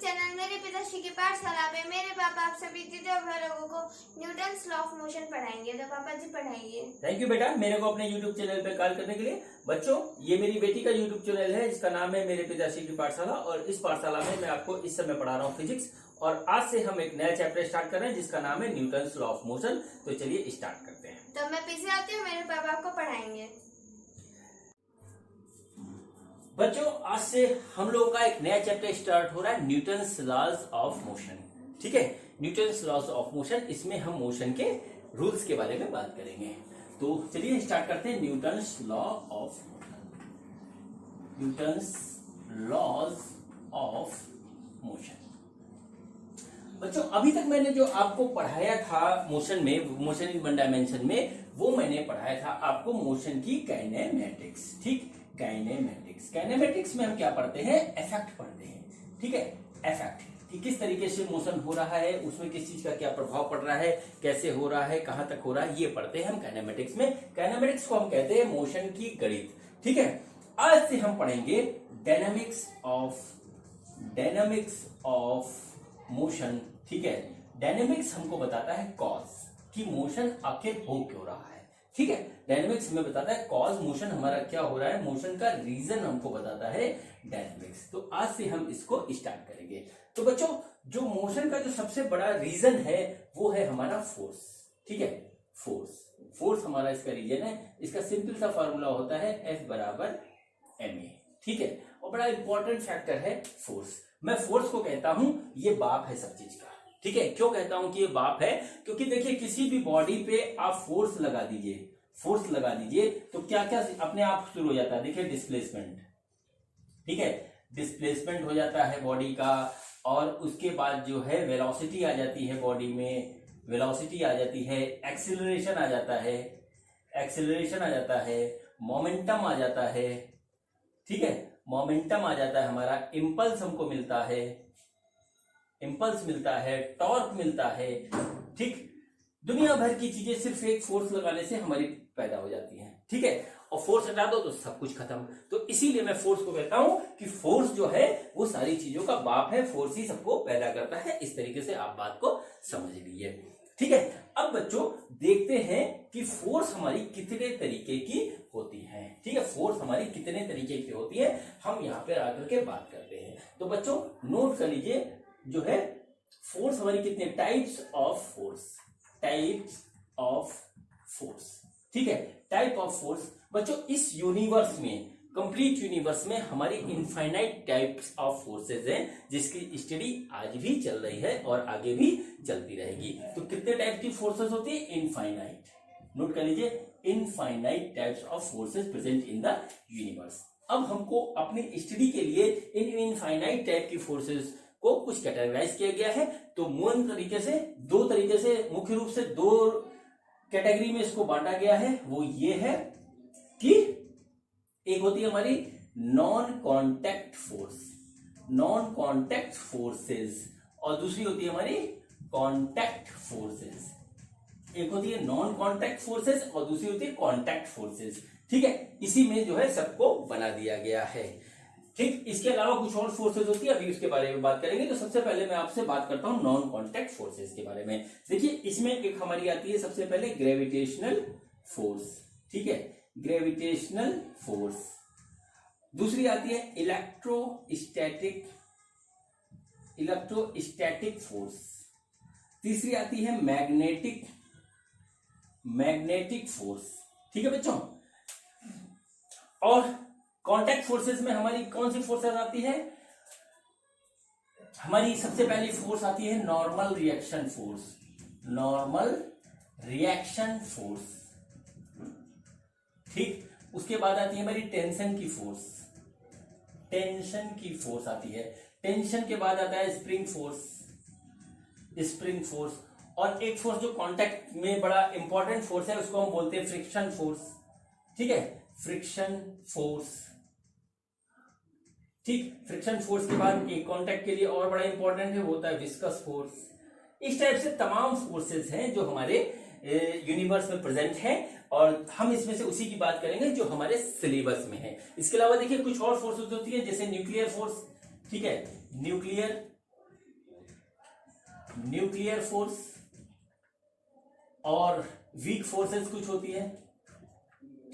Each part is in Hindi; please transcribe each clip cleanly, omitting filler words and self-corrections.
चैनल मेरे पिताश्री की पाठशाला पे मेरे पापा आप सभी द्वितीय लोगों को न्यूटन्स लॉ ऑफ मोशन पढ़ाएंगे। तो पापा जी पढ़ाइए। थैंक यू बेटा, मेरे को अपने YouTube चैनल पे कॉल करने के लिए। बच्चों, ये मेरी बेटी का YouTube चैनल है, इसका नाम है मेरे पिताश्री की पाठशाला। और इस पाठशाला में मैं आपको इस समय पढ़ा रहा हूँ फिजिक्स। और आज से हम एक नया चैप्टर स्टार्ट कर रहे हैं जिसका नाम है न्यूटन्स लॉ ऑफ मोशन। तो चलिए स्टार्ट करते हैं। तो मैं पीछे आती हूँ, मेरे पापा आपको पढ़ाएंगे। बच्चों, आज से हम लोगों का एक नया चैप्टर स्टार्ट हो रहा है, न्यूटन्स लॉज ऑफ मोशन। ठीक है, न्यूटन्स लॉज ऑफ मोशन। इसमें हम मोशन के रूल्स के बारे में बात करेंगे। तो चलिए स्टार्ट करते हैं। Newton's law of Newton's laws of motion. बच्चों, अभी तक मैंने जो आपको पढ़ाया था मोशन में, मोशन इन वन डायमेंशन में, वो मैंने पढ़ाया था आपको मोशन की काइनेमेटिक्स। ठीक, काइनेमेटिक्स में हम क्या पढ़ते हैं? इफेक्ट पढ़ते हैं। ठीक है, इफेक्ट कि किस तरीके से मोशन हो रहा है, उसमें किस चीज का क्या प्रभाव पड़ रहा है, कैसे हो रहा है, कहां तक हो रहा है, ये पढ़ते हैं हम काइनेमेटिक्स में। काइनेमेटिक्स को हम कहते हैं मोशन की गणित। ठीक है, आज से हम पढ़ेंगे डायनामिक्स ऑफ मोशन। ठीक है, डायनामिक्स हमको बताता है कॉज कि मोशन आखिर हो क्यों रहा है। ठीक है, डायनामिक्स हमें बताता है कॉज, मोशन हमारा क्या हो रहा है, मोशन का रीजन हमको बताता है डायनामिक्स। तो आज से हम इसको स्टार्ट करेंगे। तो बच्चों, जो मोशन का जो सबसे बड़ा रीजन है वो है हमारा फोर्स। ठीक है, फोर्स हमारा इसका रीजन है। इसका सिंपल सा फॉर्मूला होता है F बराबर ma। ठीक है, और बड़ा इंपॉर्टेंट फैक्टर है फोर्स। मैं फोर्स को कहता हूं ये बाप है सब चीज का। ठीक है, क्यों कहता हूं कि ये बाप है? क्योंकि देखिए, किसी भी बॉडी पे आप फोर्स लगा दीजिए तो क्या क्या अपने आप शुरू हो जाता है। देखिए, डिस्प्लेसमेंट। ठीक है, डिस्प्लेसमेंट हो जाता है बॉडी का। और उसके बाद जो है वेलोसिटी आ जाती है बॉडी में, वेलोसिटी आ जाती है, एक्सीलरेशन आ जाता है, मोमेंटम आ जाता है। ठीक है, मोमेंटम आ जाता है हमारा, इंपल्स हमको मिलता है, टॉर्क मिलता है। ठीक, दुनिया भर की चीजें सिर्फ एक फोर्स लगाने से हमारी पैदा हो जाती हैं। ठीक है, और फोर्स हटा दो तो सब कुछ खत्म। तो इसीलिए मैं फोर्स को कहता हूं कि फोर्स जो है वो सारी चीजों का बाप है, फोर्स ही सबको पैदा करता है। इस तरीके से आप बात को समझ लीजिए। ठीक है, अब बच्चों देखते हैं कि फोर्स हमारी कितने तरीके की होती है। ठीक है, फोर्स हमारी कितने तरीके की होती है, हम यहाँ पे आकर के बात करते हैं। तो बच्चों नोट कर लीजिए, जो है फोर्स हमारी कितने टाइप्स ऑफ फोर्स। ठीक है, टाइप ऑफ फोर्स। बच्चों, इस यूनिवर्स में, कंप्लीट यूनिवर्स में हमारी इनफाइनाइट टाइप्स ऑफ फोर्सेज हैं, जिसकी स्टडी आज भी चल रही है और आगे भी चलती रहेगी। तो कितने टाइप की फोर्सेज होती है? इनफाइनाइट। नोट कर लीजिए, infinite types of forces present in the universe. अब हमको अपनी स्टडी के लिए इन इनफाइनाइट टाइप की फोर्सेज को कुछ कैटेगराइज किया गया है। तो मूल तरीके से, दो तरीके से, मुख्य रूप से दो कैटेगरी में इसको बांटा गया है। वो ये है कि एक होती है हमारी नॉन कांटेक्ट फोर्सेस, और दूसरी होती है हमारी कांटेक्ट फोर्सेस। एक होती है नॉन कांटेक्ट फोर्सेस और दूसरी होती है कांटेक्ट फोर्सेस। ठीक है, इसी में जो है सबको बना दिया गया है। ठीक, इसके अलावा कुछ और फोर्सेज होती है, अभी उसके बारे में बात करेंगे। तो सबसे पहले मैं आपसे बात करता हूं नॉन कांटेक्ट फोर्सेज के बारे में। देखिए, इसमें एक हमारी आती है सबसे पहले ग्रेविटेशनल फोर्स। ठीक है, ग्रेविटेशनल फोर्स। दूसरी आती है इलेक्ट्रोस्टैटिक फोर्स। तीसरी आती है मैग्नेटिक फोर्स। ठीक है बच्चों, और कांटेक्ट फोर्सेस में हमारी कौन सी फोर्सेस आती है? हमारी सबसे पहली फोर्स आती है नॉर्मल रिएक्शन फोर्स। ठीक, उसके बाद आती है हमारी टेंशन की फोर्स आती है। टेंशन के बाद आता है स्प्रिंग फोर्स। और एक फोर्स जो कांटेक्ट में बड़ा इंपॉर्टेंट फोर्स है, उसको हम बोलते हैं फ्रिक्शन फोर्स। ठीक है, फ्रिक्शन फोर्स। ठीक, फ्रिक्शन फोर्स के बाद एक कांटेक्ट के लिए और बड़ा इंपॉर्टेंट है, वो होता है विस्कस फोर्स। इस टाइप से तमाम फोर्सेस हैं जो हमारे यूनिवर्स में प्रेजेंट है, और हम इसमें से उसी की बात करेंगे जो हमारे सिलेबस में है। इसके अलावा देखिए कुछ और फोर्सेस होती है, जैसे न्यूक्लियर फोर्स। ठीक है, न्यूक्लियर न्यूक्लियर फोर्स और वीक फोर्सेस कुछ होती है।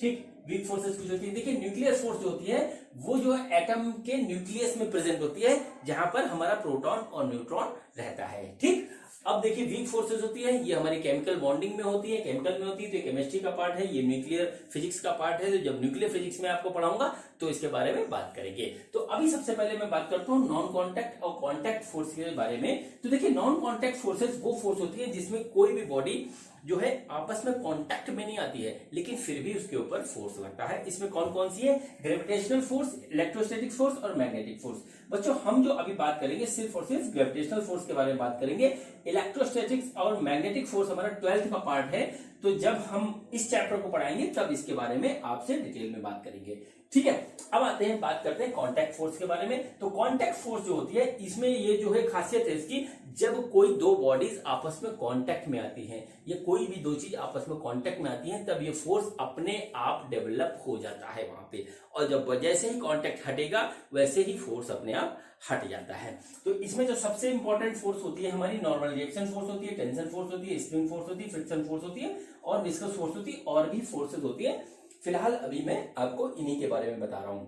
ठीक, वीक फोर्सेस कुछ होती है। देखिए न्यूक्लियर फोर्स जो होती है वो जो है एटम के न्यूक्लियस में प्रेजेंट होती है, जहां पर हमारा प्रोटॉन और न्यूट्रॉन रहता है। ठीक, अब देखिए वीक फोर्सेस होती है, ये हमारी केमिकल बॉन्डिंग में होती है, केमिकल में होती है, तो केमिस्ट्री का पार्ट है, ये न्यूक्लियर फिजिक्स का पार्ट है। तो जब न्यूक्लियर फिजिक्स में आपको पढ़ाऊंगा तो इसके बारे में बात करेंगे। तो अभी सबसे पहले मैं बात करता हूँ नॉन कॉन्टैक्ट और कॉन्टैक्ट फोर्स के बारे में। तो देखिए नॉन कॉन्टैक्ट फोर्सेस वो फोर्स होती है जिसमें कोई भी बॉडी जो है आपस में कांटेक्ट में नहीं आती है, लेकिन फिर भी उसके ऊपर फोर्स लगता है। इसमें कौन कौन सी है? ग्रेविटेशनल फोर्स, इलेक्ट्रोस्टैटिक फोर्स और मैग्नेटिक फोर्स। बच्चों हम जो अभी बात करेंगे सिर्फ और सिर्फ ग्रेविटेशनल फोर्स के बारे में बात करेंगे। इलेक्ट्रोस्टैटिक्स और मैग्नेटिक फोर्स हमारा 12th का पार्ट है, तो जब हम इस चैप्टर को पढ़ाएंगे तब इसके बारे में आपसे डिटेल में बात करेंगे। ठीक है, अब आते हैं, बात करते हैं कांटेक्ट फोर्स के बारे में। तो कांटेक्ट फोर्स जो होती है इसमें ये जो है खासियत है इसकी, जब कोई दो बॉडीज आपस में कांटेक्ट में आती हैं या कोई भी दो चीज आपस में कांटेक्ट में आती हैं, तब ये फोर्स अपने आप डेवलप हो जाता है वहां पे, और जब जैसे ही कांटेक्ट हटेगा वैसे ही फोर्स अपने आप हट जाता है। तो इसमें जो सबसे इंपॉर्टेंट फोर्स होती है हमारी नॉर्मल रिएक्शन फोर्स होती है, टेंशन फोर्स होती है, स्प्रिंग फोर्स होती है, फ्रिक्शन फोर्स होती है और विस्कस फोर्स होती है, और भी फोर्सेस होती है। फिलहाल अभी मैं आपको इन्हीं के बारे में बता रहा हूं।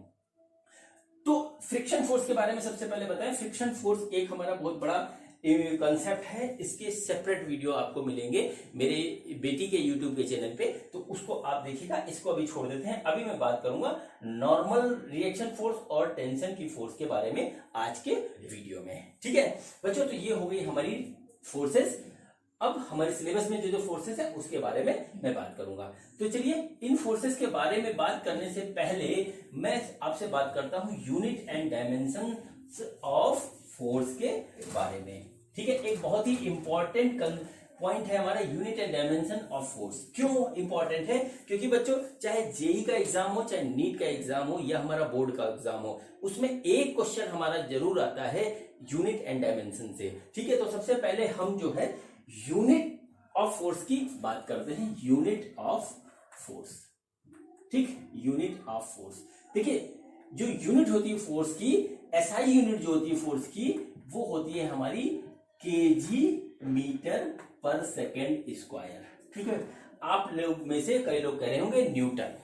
तो फ्रिक्शन फोर्स के बारे में सबसे पहले बताएं। फ्रिक्शन फोर्स एक हमारा बहुत बड़ा कंसेप्ट है, इसके सेपरेट वीडियो आपको मिलेंगे मेरे बेटी के यूट्यूब के चैनल पे, तो उसको आप देखिएगा। इसको अभी छोड़ देते हैं, अभी मैं बात करूंगा नॉर्मल रिएक्शन फोर्स और टेंशन की फोर्स के बारे में आज के वीडियो में। ठीक है बच्चों, तो ये हो गई हमारी फोर्सेस। अब हमारे सिलेबस में जो फोर्सेस है उसके बारे में मैं बात करूंगा। तो चलिए इन फोर्सेस के बारे में बात करने से पहले मैं आपसे बात करता हूं unit and dimension of force के बारे में। ठीक है, एक बहुत ही इंपॉर्टेंट पॉइंट है हमारा unit and dimension of force. क्यों इंपॉर्टेंट है? क्योंकि बच्चों चाहे जेई का एग्जाम हो, चाहे नीट का एग्जाम हो या हमारा बोर्ड का एग्जाम हो, उसमें एक क्वेश्चन हमारा जरूर आता है यूनिट एंड डायमेंशन से। ठीक है, तो सबसे पहले हम जो है यूनिट ऑफ फोर्स की बात करते हैं। यूनिट ऑफ फोर्स, ठीक, यूनिट ऑफ फोर्स। देखिए जो यूनिट होती है फोर्स की, एसआई यूनिट जो होती है फोर्स की, वो होती है हमारी केजी मीटर पर सेकेंड स्क्वायर। ठीक है, आप लोग में से कई लोग कह रहे होंगे न्यूटन।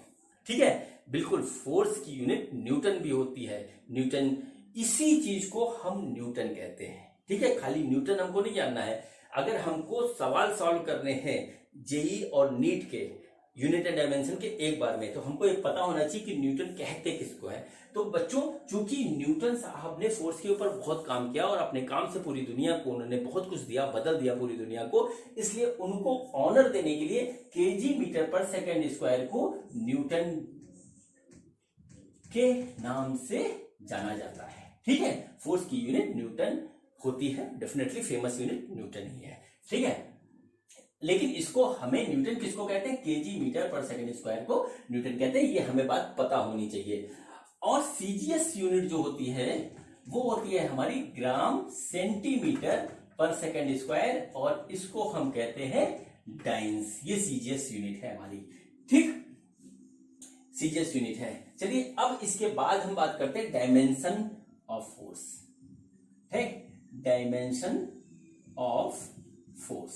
ठीक है, बिल्कुल, फोर्स की यूनिट न्यूटन भी होती है। न्यूटन, इसी चीज को हम न्यूटन कहते हैं। ठीक है, खाली न्यूटन हमको नहीं जानना है। अगर हमको सवाल सॉल्व करने हैं जेई और नीट के यूनिट एंड डायमेंशन के एक बार में, तो हमको ये पता होना चाहिए कि न्यूटन कहते किसको है। तो बच्चों चूंकि न्यूटन साहब ने फोर्स के ऊपर बहुत काम किया और अपने काम से पूरी दुनिया को उन्होंने बहुत कुछ दिया, बदल दिया पूरी दुनिया को, इसलिए उनको ऑनर देने के लिए केजी मीटर पर सेकेंड स्क्वायर को न्यूटन के नाम से जाना जाता है। ठीक है, फोर्स की यूनिट न्यूटन होती है, डेफिनेटली फेमस यूनिट न्यूटन ही है। ठीक है, लेकिन इसको हमें न्यूटन किसको कहते हैं? केजी मीटर पर सेकेंड स्क्वायर को न्यूटन कहते हैं, ये हमें बात पता होनी चाहिए। और सीजीएस यूनिट जो होती है वो होती है हमारी ग्राम सेंटीमीटर पर सेकेंड स्क्वायर, और इसको हम कहते हैं डाइंस। ये सीजीएस यूनिट है हमारी। ठीक, सीजीएस यूनिट है। चलिए अब इसके बाद हम बात करते हैं डायमेंशन ऑफ फोर्स। है डायमेंशन ऑफ फोर्स।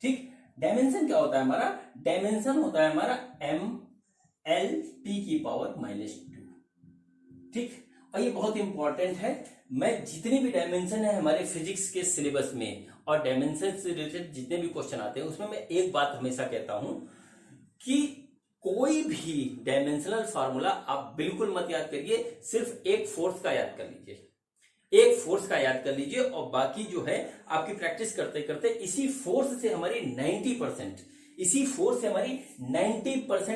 ठीक, डायमेंशन क्या होता है हमारा? डायमेंशन होता है हमारा mL/2। ठीक, और ये बहुत इंपॉर्टेंट है। मैं जितनी भी डायमेंशन है हमारे फिजिक्स के सिलेबस में और डायमेंशन से रिलेटेड जितने भी क्वेश्चन आते हैं उसमें मैं एक बात हमेशा कहता हूं कि कोई भी डायमेंशनल फार्मूला आप बिल्कुल मत याद करिए, सिर्फ एक फोर्स का याद कर लीजिए। एक फोर्स का याद कर लीजिए और बाकी जो है आपकी प्रैक्टिस करते करते इसी फोर्स से हमारी 90%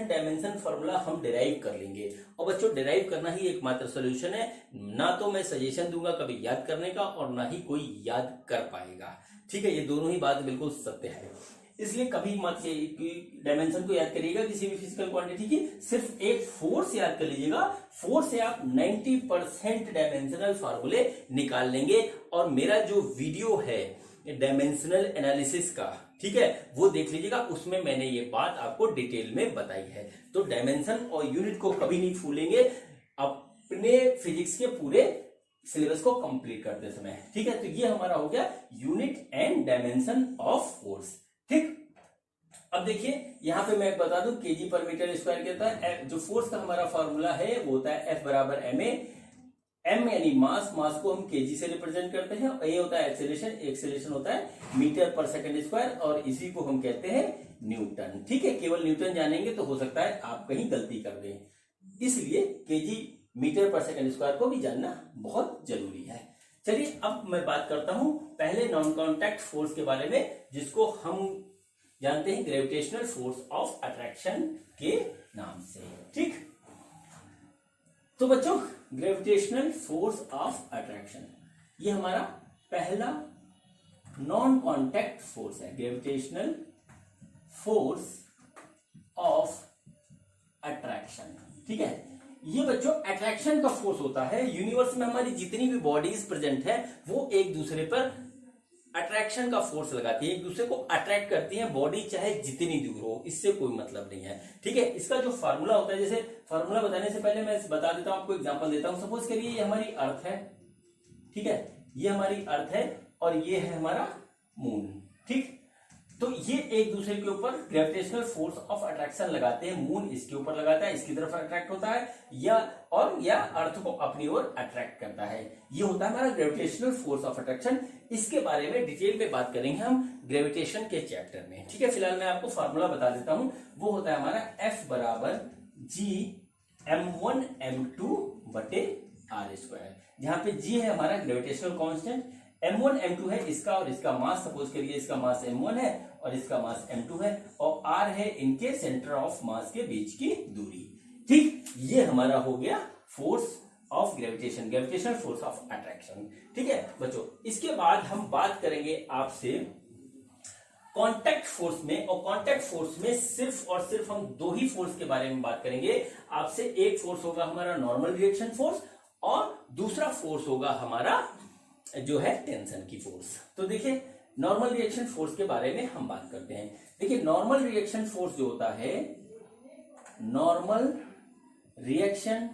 डायमेंशन फार्मूला हम डिराइव कर लेंगे। और बच्चों डिराइव करना ही एकमात्र सोल्यूशन है, ना तो मैं सजेशन दूंगा कभी याद करने का और ना ही कोई याद कर पाएगा। ठीक है, ये दोनों ही बात बिल्कुल सत्य है। इसलिए कभी मत डायमेंशन को याद करिएगा किसी भी फिजिकल क्वांटिटी की, सिर्फ एक फोर्स याद कर लीजिएगा। फोर्स से आप 90% डायमेंशनल फार्मूले निकाल लेंगे। और मेरा जो वीडियो है डायमेंशनल एनालिसिस का, ठीक है, वो देख लीजिएगा, उसमें मैंने ये बात आपको डिटेल में बताई है। तो डायमेंशन और यूनिट को कभी नहीं भूलेंगे। अपने फिजिक्स के पूरे सिलेबस को कंप्लीट करते समय। ठीक है, तो ये हमारा हो गया unit and dimension of force. ठीक, अब देखिए यहां पे मैं बता दूं केजी पर मीटर स्क्वायर के होता है। जो फोर्स का हमारा फॉर्मूला है वो होता है F बराबर ma। m यानी मास, मास को हम केजी से रिप्रेजेंट करते हैं। ए होता है एक्सेलरेशन, एक्सेलरेशन होता है मीटर पर सेकंड स्क्वायर, और इसी को हम कहते हैं न्यूटन। ठीक है, केवल न्यूटन जानेंगे तो हो सकता है आप कहीं गलती कर दें, इसलिए केजी मीटर पर सेकंड स्क्वायर को भी जानना बहुत जरूरी है। चलिए अब मैं बात करता हूं पहले नॉन कॉन्टैक्ट फोर्स के बारे में, जिसको हम जानते हैं ग्रेविटेशनल फोर्स ऑफ अट्रैक्शन के नाम से। ठीक, तो बच्चों ग्रेविटेशनल फोर्स ऑफ अट्रैक्शन ये हमारा पहला नॉन कॉन्टैक्ट फोर्स है, ग्रेविटेशनल फोर्स ऑफ अट्रैक्शन। ठीक है, ये बच्चों अट्रैक्शन का फोर्स होता है। यूनिवर्स में हमारी जितनी भी बॉडीज प्रेजेंट है वो एक दूसरे पर अट्रैक्शन का फोर्स लगाती है, एक दूसरे को अट्रैक्ट करती है। बॉडी चाहे जितनी दूर हो, इससे कोई मतलब नहीं है। ठीक है, इसका जो फार्मूला होता है, जैसे फार्मूला बताने से पहले मैं बता देता हूं, आपको एग्जांपल देता हूं। सपोज करिए ये हमारी अर्थ है, ठीक है, ये हमारी अर्थ है और ये है हमारा मून। ठीक, तो ये एक दूसरे के ऊपर ग्रेविटेशनल फोर्स ऑफ अट्रैक्शन लगाते हैं। मून इसके ऊपर लगाता है, इसकी तरफ अट्रैक्ट होता है, या अर्थ को अपनी ओर अट्रैक्ट करता है। ये होता है हमारा ग्रेविटेशनल फोर्स ऑफ अट्रैक्शन। इसके बारे में डिटेल में बात करेंगे हम ग्रेविटेशन के चैप्टर में। ठीक है, फिलहाल मैं आपको फार्मूला बता देता हूं। वो होता है हमारा F बराबर G m1 m2 बटे r स्क्वायर, जहां पे G है हमारा ग्रेविटेशनल कांस्टेंट, m1 m2 है इसका और इसका मास। सपोज करिए इसका मास m1 है और इसका मास m2 है, और r है इनके सेंटर ऑफ मास के बीच की दूरी। ठीक, ये हमारा हो गया force of gravitation, gravitational force of attraction. ठीक है बच्चों, इसके बाद हम बात करेंगे आपसे कांटेक्ट फोर्स में, और कांटेक्ट फोर्स में सिर्फ और सिर्फ हम दो ही फोर्स के बारे में बात करेंगे आपसे। एक फोर्स होगा हमारा नॉर्मल रिएक्शन फोर्स, और दूसरा फोर्स होगा हमारा जो है टेंशन की फोर्स। तो देखिए नॉर्मल रिएक्शन फोर्स के बारे में हम बात करते हैं। देखिए नॉर्मल रिएक्शन फोर्स जो होता है, नॉर्मल रिएक्शन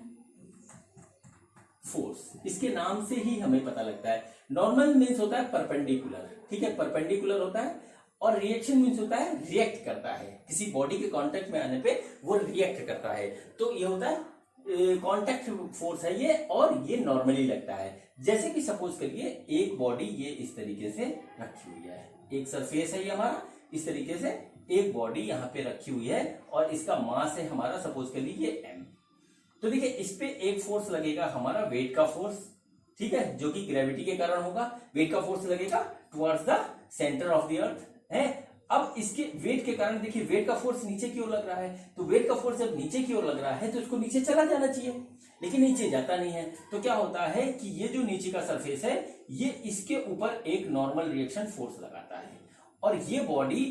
फोर्स, इसके नाम से ही हमें पता लगता है। नॉर्मल मीन्स होता है परपेंडिकुलर, ठीक है, परपेंडिकुलर होता है, और रिएक्शन मीन्स होता है रिएक्ट करता है, किसी बॉडी के कांटेक्ट में आने पे वो रिएक्ट करता है। तो ये होता है कांटेक्ट फोर्स है ये, और ये नॉर्मली लगता है। जैसे कि सपोज करिए एक बॉडी ये इस तरीके से रखी हुई है, एक सरफेस है ये हमारा, इस तरीके से एक बॉडी यहाँ पे रखी हुई है, और इसका मास है हमारा सपोज करिए ये m। तो देखिए इस पे एक फोर्स लगेगा हमारा वेट का फोर्स, ठीक है, जो कि ग्रेविटी के कारण होगा। वेट का फोर्स लगेगा towards the centre of the earth है। अब इसके वेट के कारण देखिए वेट का फोर्स नीचे की ओर लग रहा है, तो वेट का फोर्स जब नीचे की ओर लग रहा है तो इसको नीचे चला जाना चाहिए, लेकिन नीचे जाता नहीं है। तो क्या होता है कि ये जो नीचे का सरफेस है ये इसके ऊपर एक नॉर्मल रिएक्शन फोर्स लगाता है, और ये बॉडी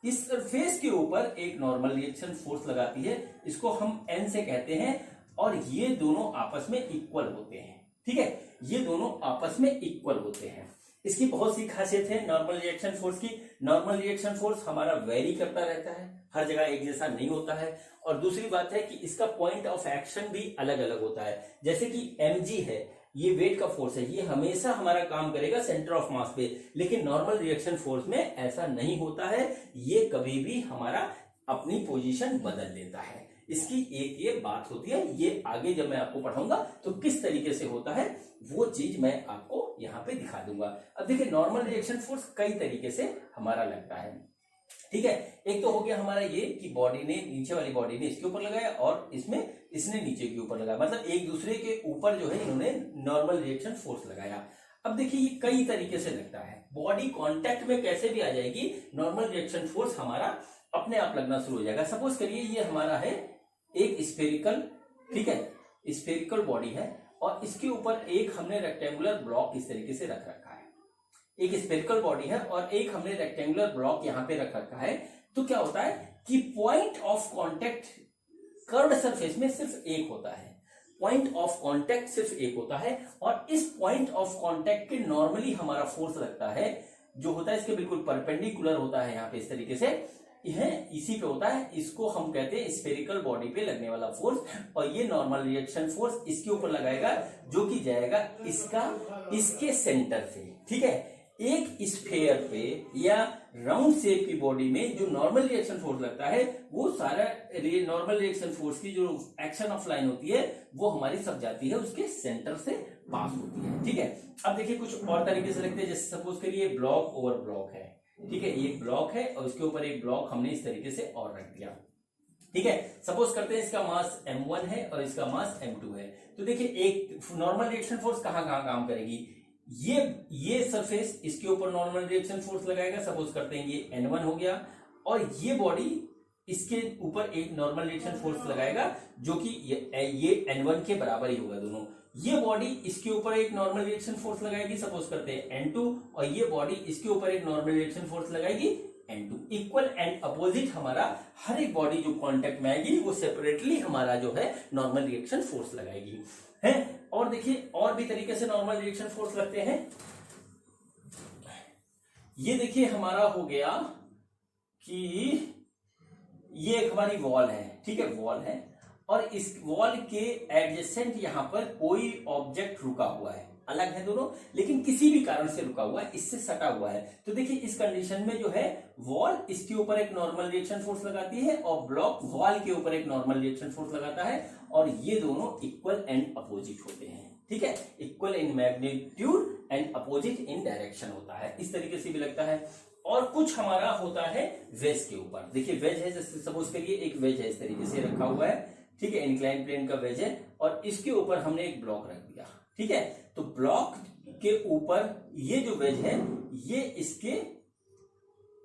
इस सरफेस के ऊपर एक नॉर्मल रिएक्शन फोर्स लगाती है, इसको हम N से कहते हैं, और ये दोनों आपस में इक्वल होते हैं। ठीक है, ये दोनों आपस में इक्वल होते हैं। इसकी बहुत सी खासियत है नॉर्मल रिएक्शन फोर्स की। नॉर्मल रिएक्शन फोर्स हमारा वेरी करता रहता है, हर जगह एक जैसा नहीं होता है। और दूसरी बात है कि इसका पॉइंट ऑफ एक्शन भी अलग अलग होता है। जैसे कि mg है, ये वेट का फोर्स है, ये हमेशा हमारा काम करेगा सेंटर ऑफ मास पे, लेकिन नॉर्मल रिएक्शन फोर्स में ऐसा नहीं होता है, ये कभी भी हमारा अपनी पोजीशन बदल लेता है। इसकी एक ये बात होती है, ये आगे जब मैं आपको पढ़ाऊंगा तो किस तरीके से होता है वो चीज मैं आपको यहाँ पे दिखा दूंगा। अब देखिए नॉर्मल रिएक्शन फोर्स कई तरीके से हमारा लगता है। ठीक है, एक तो हो गया हमारा ये कि बॉडी ने, नीचे वाली बॉडी ने इसके ऊपर लगाया और इसने नीचे के ऊपर लगाया, मतलब एक दूसरे के ऊपर जो है इन्होंने नॉर्मल रिएक्शन फोर्स लगाया। अब देखिए ये कई तरीके से लगता है, बॉडी कांटेक्ट में कैसे भी आ जाएगी, नॉर्मल रिएक्शन फोर्स हमारा अपने आप लगना शुरू हो जाएगा। सपोज करिए ये हमारा है एक स्फेरिकल, ठीक है, स्फेरिकल बॉडी है, और इसके ऊपर एक हमने रेक्टेंगुलर ब्लॉक इस तरीके से रख रखा है। एक स्फेरिकल बॉडी है और एक हमने रेक्टेंगुलर ब्लॉक यहाँ पे रख रखा है। तो क्या होता है कि point of contact curved surface में सिर्फ एक होता है, पॉइंट ऑफ कांटेक्ट सिर्फ एक होता है, और इस पॉइंट ऑफ कांटेक्ट के नॉर्मली हमारा फोर्स लगता है जो होता है इसके बिल्कुल परपेंडिकुलर होता है, यहाँ पे इस तरीके से है इसी पे होता है, इसको हम कहते हैं स्फेरिकल बॉडी पे लगने वाला फोर्स, और ये नॉर्मल रिएक्शन फोर्स इसके ऊपर लगाएगा जो कि जाएगा इसके सेंटर से। ठीक है, एक स्फेयर पे या राउंड शेप की बॉडी में जो नॉर्मल रिएक्शन फोर्स लगता है वो सारा नॉर्मल रिएक्शन फोर्स की जो एक्शन ऑफ लाइन होती है वो हमारी सब जाती है उसके सेंटर से पास होती है। ठीक है, अब देखिए कुछ और तरीके से लिखते हैं, जैसे सपोज करिए ब्लॉक ओवर ब्लॉक है। ठीक है, ये ब्लॉक है और इसके ऊपर एक ब्लॉक हमने इस तरीके से और रख दिया। ठीक है, सपोज करते हैं इसका मास m1 है और इसका मास m2 है। तो देखिए एक नॉर्मल रिएक्शन फोर्स कहां कहां काम करेगी, ये सरफेस इसके ऊपर नॉर्मल रिएक्शन फोर्स लगाएगा, सपोज करते हैं ये n1 हो गया, और ये बॉडी इसके ऊपर एक नॉर्मल रिएक्शन फोर्स लगाएगा जो कि ये n1 के बराबर ही होगा दोनों। ये बॉडी इसके ऊपर एक नॉर्मल रिएक्शन फोर्स लगाएगी, सपोज करते हैं n2, और ये बॉडी इसके ऊपर एक नॉर्मल रिएक्शन फोर्स लगाएगी n2। इक्वल एंड अपोजिट हमारा हर एक बॉडी जो कांटेक्ट में आएगी वो सेपरेटली हमारा जो है नॉर्मल रिएक्शन फोर्स लगाएगी है। और देखिए और भी तरीके से नॉर्मल रिएक्शन फोर्स लगते हैं। ये देखिए हमारा हो गया कि ये एक हमारी वॉल है। ठीक है, वॉल है और इस वॉल के एडजेसेंट यहां पर कोई ऑब्जेक्ट रुका हुआ है, अलग है दोनों लेकिन किसी भी कारण से रुका हुआ है, इससे सटा हुआ है। तो देखिए इस कंडीशन में जो है वॉल इसके ऊपर एक नॉर्मल रिएक्शन फोर्स लगाती है और ब्लॉक वॉल के ऊपर एक नॉर्मल रिएक्शन फोर्स लगाता है, और ये दोनों इक्वल एंड अपोजिट होते हैं। ठीक है, equal in magnitude and opposite in direction होता है, इस तरीके से भी लगता है। और कुछ हमारा होता है वेज के ऊपर। देखिए वेज है, जैसे सपोज करिए एक वेज है इस तरीके से रखा हुआ है। ठीक है, इंक्लाइन प्लेन का वेज है और इसके ऊपर हमने एक ब्लॉक रख दिया। ठीक है, तो ब्लॉक के ऊपर ये जो वेज है ये इसके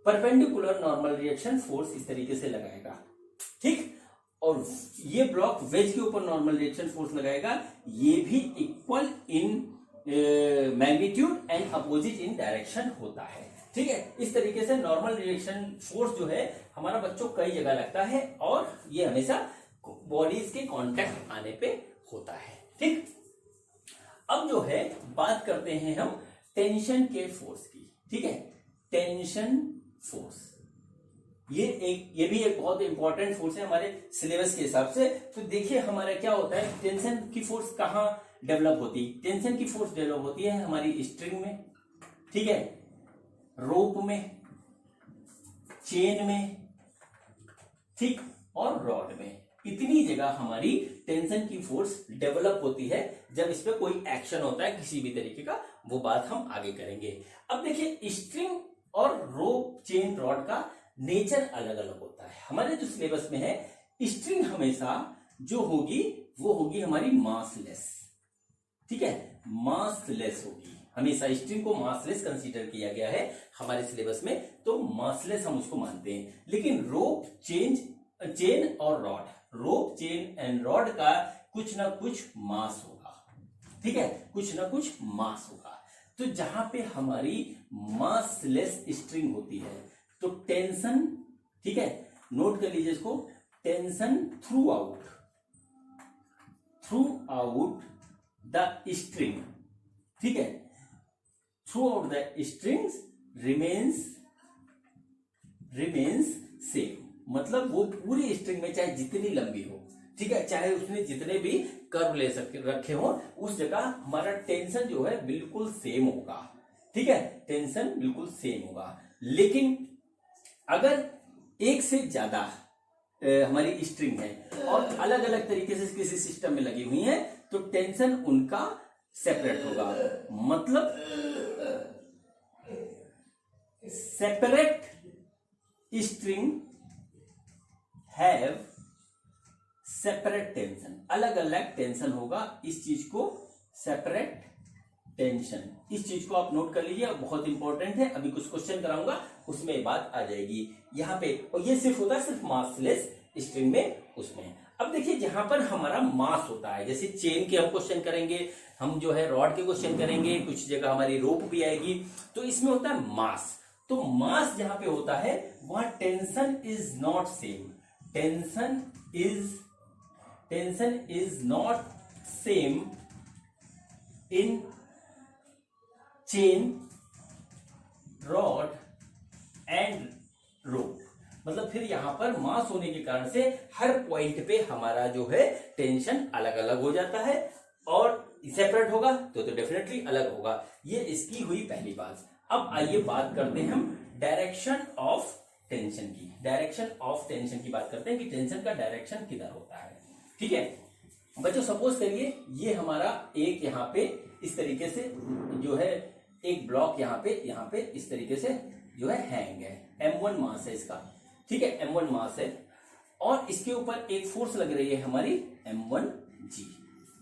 परपेंडिकुलर नॉर्मल रिएक्शन फोर्स इस तरीके से लगाएगा। ठीक, और ये ब्लॉक वेज के ऊपर नॉर्मल रिएक्शन फोर्स लगाएगा, ये भी equal in magnitude and opposite in direction होता है। ठीक है, इस तरीके से नॉर्मल रिएक्शन फोर्स जो है हमारा बच्चों कई जगह लगता है और ये हमेशा बॉडीज के कांटेक्ट आने पे होता है। ठीक, अब जो है बात करते हैं हम टेंशन के फोर्स की। ठीक है, टेंशन फोर्स ये भी एक बहुत इंपॉर्टेंट फोर्स है हमारे सिलेबस के हिसाब से। तो देखिए हमारा क्या होता है, टेंशन की फोर्स कहां डेवलप होती है, टेंशन की फोर्स डेवलप होती है हमारी स्ट्रिंग में। ठीक है, रोप में, चेन में, ठीक, और रॉड में, इतनी जगह हमारी टेंशन की फोर्स डेवलप होती है जब इस पे कोई एक्शन होता है किसी भी तरीके का, वो बात हम आगे करेंगे। अब देखिए स्ट्रिंग और रोप, चेन, रॉड का नेचर अलग अलग होता है। हमारे जो सिलेबस में है स्ट्रिंग हमेशा जो होगी वो होगी हमारी मासलेस। ठीक है, मासलेस होगी हमेशा, स्ट्रिंग को मासलेस कंसीडर किया गया है हमारे सिलेबस में, तो मासलेस हम उसको मानते हैं। लेकिन रोप, चेन और rod, rope, chain and rod का कुछ ना कुछ मास होगा। ठीक है, कुछ ना कुछ मास होगा। तो जहां पे हमारी मासलेस स्ट्रिंग होती है तो टेंशन, ठीक है, नोट कर लीजिए इसको, tension through out the string, ठीक है, through out the strings remains same. मतलब वो पूरी स्ट्रिंग में चाहे जितनी लंबी हो, ठीक है, चाहे उसने जितने भी कर्व ले सकते रखे हो, उस जगह हमारा टेंशन जो है बिल्कुल सेम होगा। ठीक है, टेंशन बिल्कुल सेम होगा। लेकिन अगर एक से ज्यादा हमारी स्ट्रिंग है और अलग अलग तरीके से किसी सिस्टम में लगी हुई है तो टेंशन उनका सेपरेट होगा। मतलब separate string have separate tension, अलग अलग टेंशन होगा। इस चीज को सेपरेट टेंशन, इस चीज को आप नोट कर लीजिए, बहुत इंपॉर्टेंट है। अभी कुछ क्वेश्चन कराऊंगा उसमें ये बात आ जाएगी यहाँ पे, और ये सिर्फ होता है सिर्फ मासलेस स्ट्रिंग में, उसमें। अब देखिए जहां पर हमारा मास होता है, जैसे चेन के हम क्वेश्चन करेंगे, हम जो है रॉड के क्वेश्चन करेंगे, कुछ जगह हमारी रोप भी आएगी, तो इसमें होता है मास। तो मास जहां पे होता है वहां tension is not same, tension is not same in chain, rod and rope. मतलब फिर यहाँ पर मास होने के कारण से हर पॉइंट पे हमारा जो है टेंशन अलग अलग हो जाता है, और सेपरेट होगा तो डेफिनेटली अलग होगा। ये इसकी हुई पहली बात। अब आइए बात करते हैं हम डायरेक्शन ऑफ टेंशन की। डायरेक्शन ऑफ टेंशन की बात करते हैं कि टेंशन का डायरेक्शन किधर होता है। ठीक है बच्चों, सपोज करिए ये हमारा एक यहाँ पे इस तरीके से जो है एक ब्लॉक यहाँ पे इस तरीके से जो है हैंग है, m1 मास है इसका। ठीक है, m1 मास है और इसके ऊपर एक फोर्स लग रही है हमारी m1g,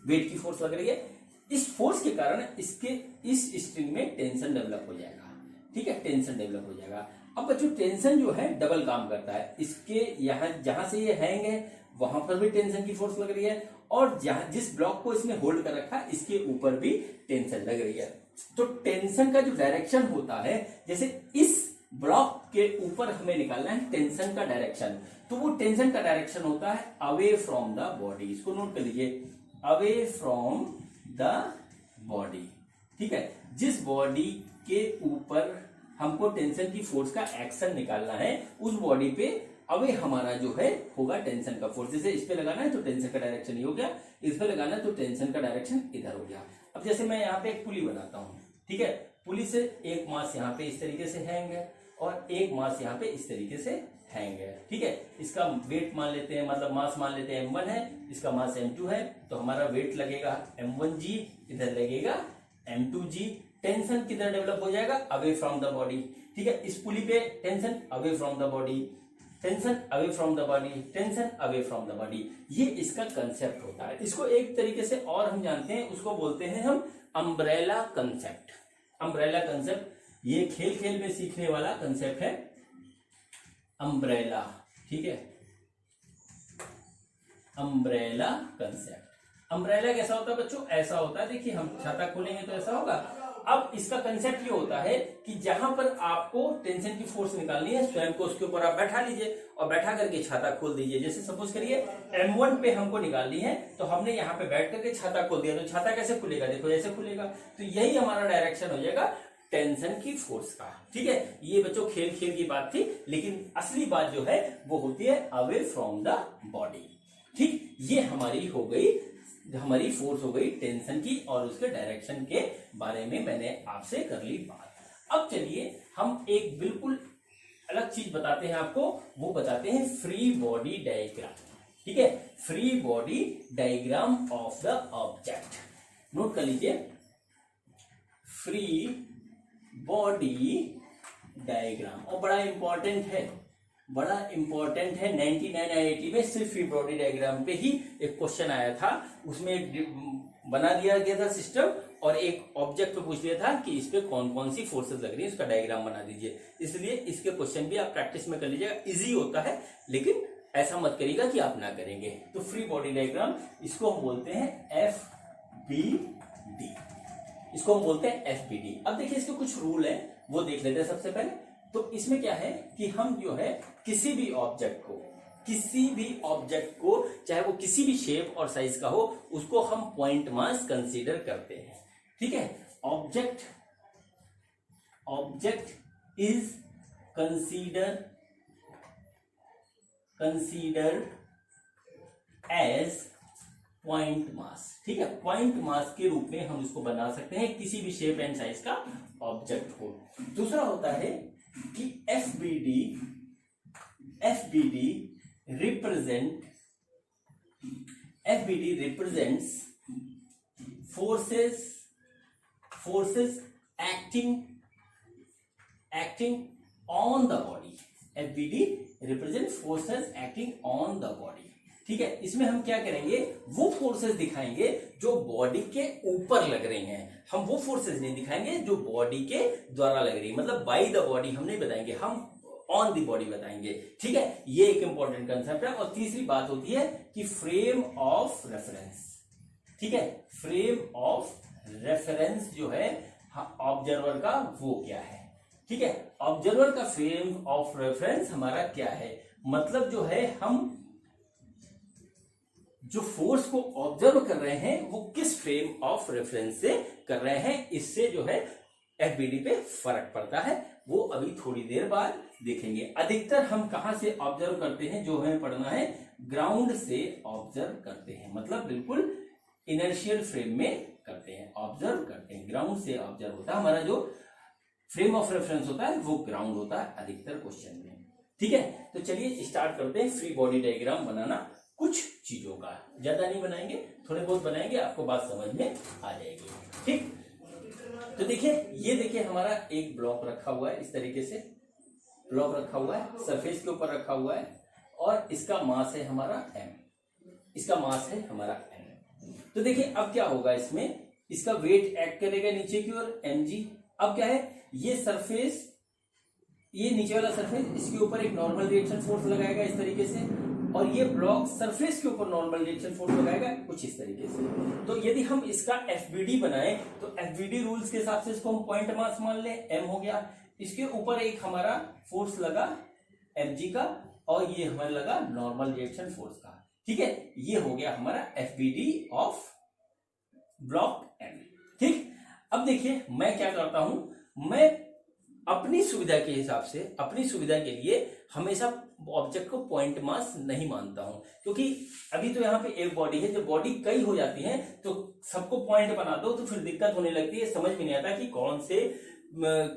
वेट की फोर्स लग रही है। इस फोर्स के कारण इसके इस स्ट्रिंग में टेंशन डेवलप हो जाएगा। ठीक है, टेंशन डेवलप हो जाएगा। अब बच्चों टेंशन जो है डबल काम करता है, इसके यहाँ जहां से ये हैंग है वहां पर भी टेंशन की फोर्स लग रही है, और जहां जिस ब्लॉक को इसने होल्ड कर रखा है इसके ऊपर भी टेंशन लग रही है। तो टेंशन का जो डायरेक्शन होता है, जैसे इस ब्लॉक के ऊपर हमें निकालना है टेंशन का डायरेक्शन, तो वो टेंशन का डायरेक्शन होता है अवे फ्रॉम द बॉडी। इसको नोट कर लीजिए, अवे फ्रॉम द बॉडी। ठीक है, जिस बॉडी के ऊपर हमको टेंशन की फोर्स का एक्शन निकालना है उस बॉडी पे अवे हमारा जो है होगा टेंशन का फोर्स। जैसे इस पे लगाना है तो टेंशन का डायरेक्शन ये हो गया, इस पे लगाना है तो टेंशन का डायरेक्शन इधर हो गया। अब जैसे मैं यहाँ पे एक पुली बनाता हूँ, ठीक है, पुली से एक मास यहाँ पे इस तरीके से हैंग है और एक मास यहाँ पे इस तरीके से हैंग है। ठीक है, इसका वेट मान लेते हैं, मतलब मास मान लेते हैं m1 है, इसका मास m2 है, तो हमारा वेट लगेगा m1g, इधर लगेगा m2g। टेंशन किधर डेवलप हो जाएगा? Away from the body. ठीक है, इस पुली पे tension away from the body, tension away from the body, tension away from the body. ये इसका कंसेप्ट होता है। इसको एक तरीके से और हम जानते हैं, उसको बोलते हैं हम अम्ब्रेला कंसेप्ट। अम्ब्रेला कंसेप्ट ये खेल खेल में सीखने वाला कंसेप्ट है, अम्ब्रेला। ठीक है, अम्ब्रेला कंसेप्ट। अम्ब्रेला कैसा होता है बच्चों? ऐसा होता है, देखिए हम छाता खोलेंगे तो ऐसा होगा। अब इसका कंसेप्ट ये होता है कि जहां पर आपको टेंशन की फोर्स निकालनी है, स्वयं को उसके ऊपर आप बैठा लीजिए और बैठा करके छाता खोल दीजिए। जैसे सपोज करिए m1 पे हमको निकालनी है, तो हमने यहाँ पे बैठ करके छाता खोल दिया, तो छाता कैसे खुलेगा? देखो ऐसे खुलेगा। तो यही हमारा डायरेक्शन हो जाएगा टेंशन की फोर्स का। ठीक है, ये बच्चों खेल खेल की बात थी, लेकिन असली बात जो है वो होती है अवे फ्रॉम द बॉडी। ठीक, ये हमारी हो गई, हमारी फोर्स हो गई टेंशन की, और उसके डायरेक्शन के बारे में मैंने आपसे कर ली बात। अब चलिए हम एक बिल्कुल अलग चीज बताते हैं आपको, वो बताते हैं फ्री बॉडी डायग्राम। ठीक है, free body diagram of the object. Note कर लीजिए, फ्री बॉडी डायग्राम, और बड़ा इंपॉर्टेंट है, बड़ा इंपॉर्टेंट है। 99 IIT में सिर्फ फ्री बॉडी डायग्राम पे ही एक क्वेश्चन आया था, उसमें बना दिया गया था सिस्टम, और एक ऑब्जेक्ट पे पूछ दिया था कि इस पे कौन कौन सी फोर्सेस लग रही है, उसका डायग्राम बना दीजिए। इसलिए इसके क्वेश्चन भी आप प्रैक्टिस में कर लीजिएगा, इजी होता है, लेकिन ऐसा मत करिएगा कि आप ना करेंगे। तो फ्री बॉडी डायग्राम, इसको हम बोलते हैं FBD, इसको हम बोलते हैं FBD। अब देखिए इसके कुछ रूल है, वो देख लेते हैं सबसे पहले। तो इसमें क्या है कि हम जो है किसी भी ऑब्जेक्ट को, चाहे वो किसी भी शेप और साइज का हो, उसको हम पॉइंट मास कंसीडर करते हैं। ठीक है, object is considered as point mass. ठीक है, पॉइंट मास के रूप में हम इसको बना सकते हैं किसी भी शेप एंड साइज का ऑब्जेक्ट को। दूसरा होता है कि FBD represents forces acting on the body। FBD represents forces acting on the body। ठीक है, इसमें हम क्या करेंगे, वो फोर्सेस दिखाएंगे जो बॉडी के ऊपर लग रही हैं। हम वो फोर्सेस नहीं दिखाएंगे जो बॉडी के द्वारा लग रही है, मतलब बाय द बॉडी हम नहीं बताएंगे, हम ऑन द बॉडी बताएंगे। ठीक है, ये एक इंपॉर्टेंट कंसेप्ट है। और तीसरी बात होती है कि फ्रेम ऑफ रेफरेंस। ठीक है, फ्रेम ऑफ रेफरेंस जो है ऑब्जर्वर का, वो क्या है? ठीक है, ऑब्जर्वर का फ्रेम ऑफ रेफरेंस हमारा क्या है? मतलब जो है हम जो फोर्स को ऑब्जर्व कर रहे हैं वो किस फ्रेम ऑफ रेफरेंस से कर रहे हैं, इससे जो है एफबीडी पे फर्क पड़ता है, वो अभी थोड़ी देर बाद देखेंगे। अधिकतर हम कहां से ऑब्जर्व करते हैं, जो हमें पढ़ना है ग्राउंड से ऑब्जर्व करते हैं, मतलब बिल्कुल इनर्शियल फ्रेम में करते हैं, ऑब्जर्व करते हैं, ग्राउंड से ऑब्जर्व होता है। हमारा जो फ्रेम ऑफ रेफरेंस होता है वो ग्राउंड होता है अधिकतर क्वेश्चन में। ठीक है, तो चलिए स्टार्ट करते हैं फ्री बॉडी डायग्राम बनाना कुछ चीजों का। ज्यादा नहीं बनाएंगे, थोड़े बहुत बनाएंगे, आपको बात समझ में आ जाएगी। ठीक, तो देखिए, ये देखिए हमारा एक ब्लॉक रखा हुआ है, इस तरीके से ब्लॉक रखा हुआ है, सरफेस के ऊपर रखा हुआ है, और इसका मास है हमारा m, इसका मास है हमारा n। तो देखिए अब क्या होगा, इसमें इसका वेट एक्ट करेगा नीचे की ओर mg। अब क्या है, ये सरफेस, ये नीचे वाला सरफेस, इसके ऊपर एक नॉर्मल रिएक्शन फोर्स लगाएगा इस तरीके से, और ये ब्लॉक सरफेस के ऊपर नॉर्मल रिएक्शन फोर्स लगाएगा कुछ इस तरीके से। तो यदि हम इसका एफबीडी बनाएं तो एफबीडी रूल्स के हिसाब से इसको हम पॉइंट मास मान लें, m हो गया, इसके ऊपर एक हमारा फोर्स लगा mg का, और ये हमारा लगा नॉर्मल रिएक्शन फोर्स का। ठीक है, ये हो गया हमारा एफबीडी ऑफ ब्लॉक m। ठीक, अब देखिए मैं क्या करता हूं, मैं अपनी सुविधा के हिसाब से, अपनी सुविधा के लिए हमेशा ऑब्जेक्ट को पॉइंट मास नहीं मानता हूं, क्योंकि अभी तो यहाँ पे एक बॉडी है, जब बॉडी कई हो जाती है तो सबको पॉइंट बना दो तो फिर दिक्कत होने लगती है, समझ में नहीं आता कि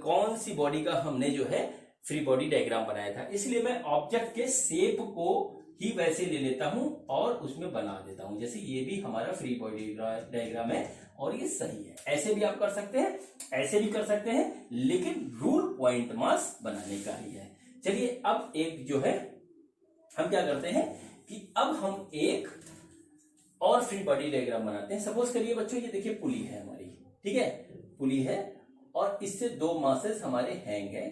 कौन सी बॉडी का हमने जो है फ्री बॉडी डायग्राम बनाया था। इसलिए मैं ऑब्जेक्ट के शेप को ही वैसे ले लेता हूं और उसमें बना देता हूं। जैसे ये भी हमारा फ्री बॉडी डायग्राम है और ये सही है, ऐसे भी आप कर सकते हैं, ऐसे भी कर सकते हैं, लेकिन रूल पॉइंट मास बनाने का ही है। चलिए अब एक जो है हम क्या करते हैं कि अब हम एक और फ्री बॉडी डायग्राम बनाते हैं। सपोज करिए बच्चों, ये देखिए पुली है हमारी, ठीक है, पुली है, और इससे दो मासेस हमारे हैंग है,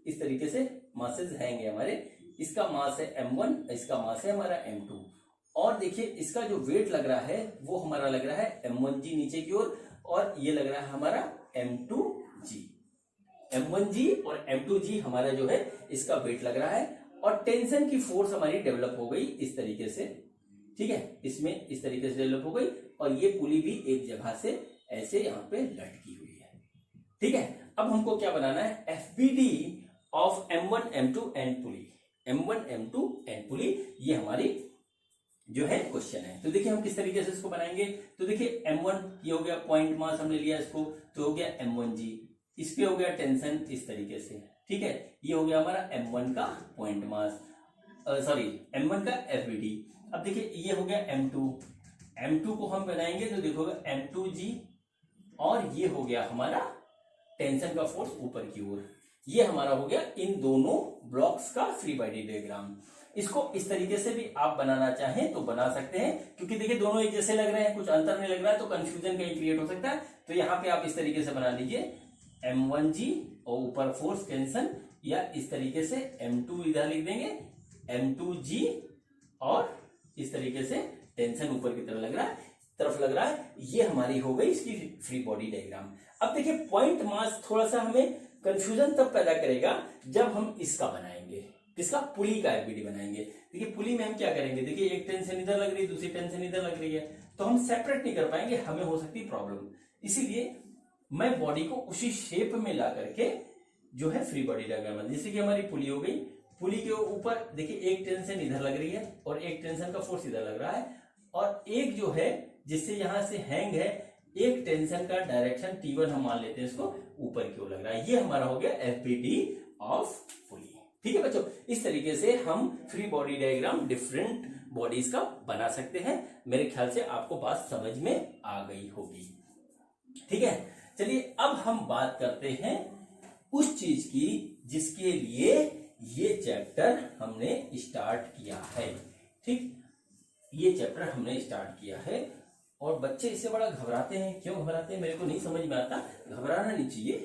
इस तरीके से मासेस हैंग है हमारे। इसका मास है m1, इसका मास है हमारा m2, और देखिए इसका जो वेट लग रहा है वो हमारा लग रहा है m1g नीचे की ओर, और ये लग रहा है हमारा m2g। m1g और m2g हमारा जो है इसका वेट लग रहा है, और टेंशन की फोर्स हमारी डेवलप हो गई इस तरीके से। ठीक है, इसमें इस तरीके से डेवलप हो गई, और ये पुली भी एक जगह से ऐसे यहाँ पे लटकी हुई है। ठीक है, अब हमको क्या बनाना है, FBD of m1 m2 and pulley, m1 m2 and पुली, ये हमारी जो है क्वेश्चन है। तो देखिए हम किस तरीके से इसको बनाएंगे। तो देखिए m1 ये हो गया पॉइंट मास, हमने लिया इसको, तो हो गया m1g, इस पे हो गया टेंशन इस तरीके से। ठीक है, ये हो गया हमारा m1 का पॉइंट मास, सॉरी m1 का एफबीडी। अब देखिए ये हो गया m2 को हम बनाएंगे तो देखोगे m2g, और ये हो गया हमारा टेंशन का फोर्स ऊपर की ओर। ये हमारा हो गया इन दोनों ब्लॉक्स का फ्री बॉडी डायग्राम। इसको इस तरीके से भी आप बनाना चाहें तो बना सकते हैं, क्योंकि देखिए दोनों एक जैसे लग रहे हैं, कुछ अंतर नहीं लग रहा है, तो कंफ्यूजन कहीं क्रिएट हो सकता है। तो यहाँ पे आप इस तरीके से बना लीजिए m1g और ऊपर फोर्स टेंशन, या इस तरीके से m2 इधर लिख देंगे m2g, और इस तरीके से टेंशन ऊपर की तरफ लग रहा है। ये हमारी हो गई इसकी फ्री बॉडी डायग्राम। अब देखिए पॉइंट मास थोड़ा सा हमें कंफ्यूजन तब पैदा करेगा जब हम इसका बनाएंगे, किसका, पुली का एफबीडी बनाएंगे। देखिए पुली में हम क्या करेंगे, देखिए एक टेंशन इधर लग रही है, दूसरी टेंशन इधर लग रही है, तो हम सेपरेट नहीं कर पाएंगे, हमें हो सकती प्रॉब्लम। इसीलिए मैं बॉडी को उसी शेप में ला करके जो है फ्री बॉडी डायग्राम, जैसे कि हमारी पुली हो गई, पुली के ऊपर देखिए एक टेंशन इधर लग रही है और एक टेंशन का फोर्स इधर लग रहा है, और एक जो है जिससे यहां से हैंग है, एक टेंशन का डायरेक्शन T1 हम मान लेते हैं, इसको ऊपर की ओर लग रहा है। ये हमारा हो गया एफबीडी ऑफ पुली। ठीक है बच्चों, इस तरीके से हम free body diagram different bodies का बना सकते हैं। मेरे ख्याल से आपको बात समझ में आ गई होगी। ठीक है, चलिए अब हम बात करते हैं उस चीज की जिसके लिए ये चैप्टर हमने स्टार्ट किया है। ठीक, ये चैप्टर हमने स्टार्ट किया है, और बच्चे इससे बड़ा घबराते हैं। क्यों घबराते हैं मेरे को नहीं समझ में आता। घबराना नहीं चाहिए,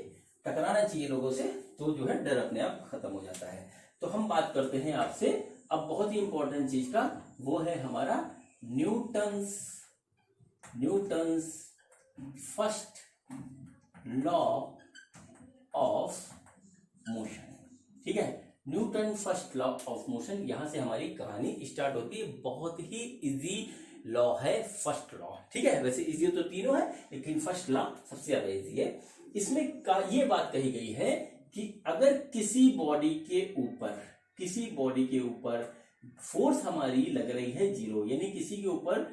टकराना चाहिए लोगों से, तो जो है डर अपने आप खत्म हो जाता है। तो हम बात करते हैं आपसे अब बहुत ही इंपॉर्टेंट चीज का, वो है हमारा Newton's first law of motion. ठीक है, Newton first law of motion, यहां से हमारी कहानी स्टार्ट होती है। बहुत ही इजी लॉ है फर्स्ट लॉ। ठीक है, वैसे इजी तो तीनों है, लेकिन फर्स्ट लॉ सबसे ज्यादा इजी है। इसमें ये बात कही गई है कि अगर किसी बॉडी के ऊपर फोर्स हमारी लग रही है 0, यानी किसी के ऊपर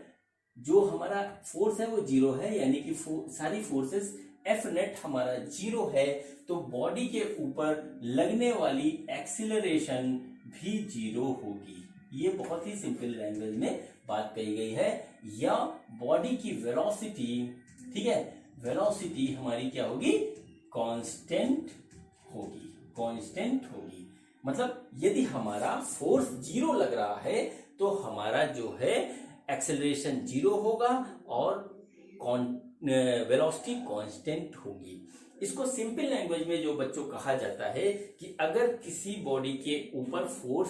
जो हमारा फोर्स है वो 0 है, यानी कि सारी फोर्सेस एफ नेट हमारा 0 है, तो बॉडी के ऊपर लगने वाली एक्सीलरेशन भी 0 होगी। ये बहुत ही सिंपल लैंग्वेज में बात कही गई है। या बॉडी की वेलोसिटी, ठीक है, वेलोसिटी हमारी क्या होगी, कांस्टेंट होगी। मतलब यदि हमारा फोर्स 0 लग रहा है तो हमारा जो है एक्सेलरेशन 0 होगा और वेलोसिटी कांस्टेंट होगी। इसको सिंपल लैंग्वेज में जो बच्चों कहा जाता है कि अगर किसी बॉडी के ऊपर फोर्स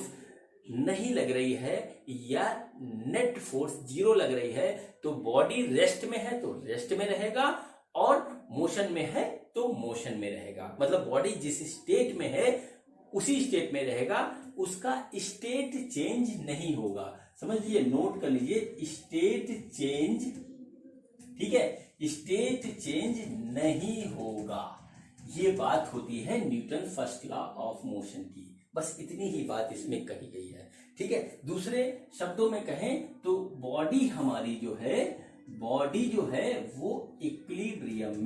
नहीं लग रही है या नेट फोर्स 0 लग रही है तो बॉडी रेस्ट में है तो रेस्ट में रहेगा और मोशन में है तो मोशन में रहेगा। मतलब बॉडी जिस स्टेट में है उसी स्टेट में रहेगा, उसका स्टेट चेंज नहीं होगा। समझ लीजिए, नोट कर लीजिए, स्टेट चेंज, ठीक है, स्टेट चेंज नहीं होगा। ये बात होती है Newton first law of motion की। बस इतनी ही बात इसमें कही गई है, ठीक है। दूसरे शब्दों में कहें तो बॉडी हमारी जो है वो इक्विलिब्रियम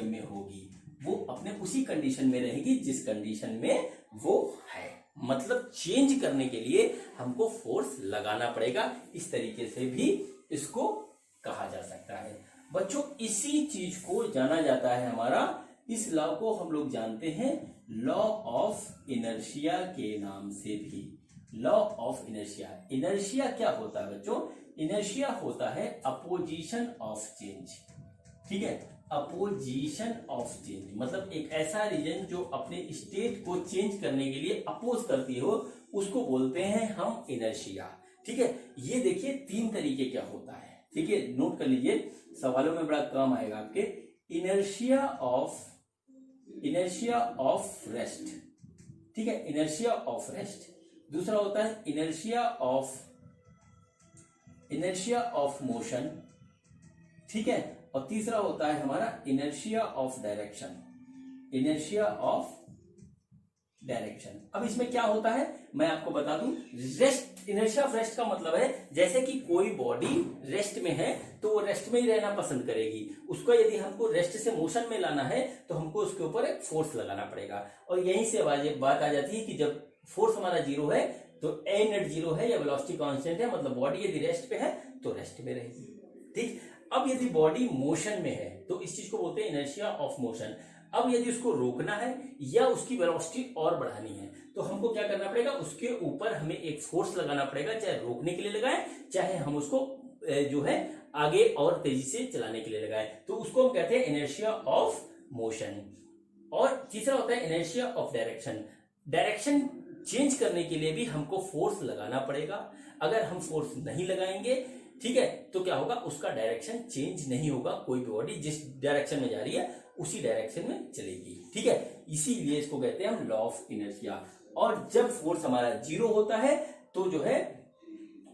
में होगी, वो अपने उसी कंडीशन में रहेगी जिस कंडीशन में वो है। मतलब चेंज करने के लिए हमको फोर्स लगाना पड़ेगा, इस तरीके से भी इसको कहा जा सकता है। बच्चों इसी चीज को जाना जाता है हमारा, इस लॉ को हम लोग जानते हैं लॉ ऑफ इनर्शिया के नाम से भी। लॉ ऑफ इनर्शिया क्या होता है बच्चों, इनर्शिया होता है अपोजिशन ऑफ चेंज, ठीक है, अपोजिशन ऑफ चेंज। मतलब एक ऐसा रीजन जो अपने स्टेट को चेंज करने के लिए अपोज करती हो, उसको बोलते हैं हम इनर्शिया, ठीक है। ये देखिए 3 तरीके क्या होता है, ठीक है, नोट कर लीजिए, सवालों में बड़ा काम आएगा आपके। इनर्शिया ऑफ रेस्ट, ठीक है, इनर्शिया ऑफ रेस्ट। दूसरा होता है इनर्शिया ऑफ मोशन, ठीक है, और तीसरा होता है हमारा इनर्शिया ऑफ डायरेक्शन। अब इसमें क्या होता है मैं आपको बता दूं। रेस्ट, इनर्शिया ऑफ रेस्ट का मतलब है जैसे कि कोई बॉडी रेस्ट में है तो वो रेस्ट में ही रहना पसंद करेगी। उसको यदि हमको रेस्ट से मोशन में लाना है तो हमको उसके ऊपर एक फोर्स लगाना पड़ेगा। और यहीं से बात आ जाती है कि जब फोर्स हमारा 0 है तो ए नेट 0 है या वेलोसिटी कांस्टेंट है, मतलब बॉडी यदि रेस्ट पे है तो रेस्ट में रहेगी, ठीक। अब यदि बॉडी मोशन में है तो इस चीज को बोलते हैं इनर्शिया ऑफ मोशन। अब यदि उसको रोकना है या उसकी वेलोसिटी और बढ़ानी है तो हमको क्या करना पड़ेगा, उसके ऊपर हमें एक फोर्स लगाना पड़ेगा, चाहे रोकने के लिए लगाएं चाहे हम उसको जो है आगे और तेजी से चलाने के लिए लगाएं, तो उसको हम कहते हैं इनर्शिया ऑफ मोशन। और तीसरा होता है इनर्शिया ऑफ डायरेक्शन चेंज करने के लिए भी हमको फोर्स लगाना पड़ेगा। अगर हम फोर्स नहीं लगाएंगे, ठीक है, तो क्या होगा, उसका डायरेक्शन चेंज नहीं होगा। कोई भी बॉडी जिस डायरेक्शन में जा रही है उसी डायरेक्शन में चलेगी, ठीक है। इसीलिए इसको कहते हैं हम लॉ ऑफ इनर्शिया। और जब फोर्स हमारा 0 होता है तो जो है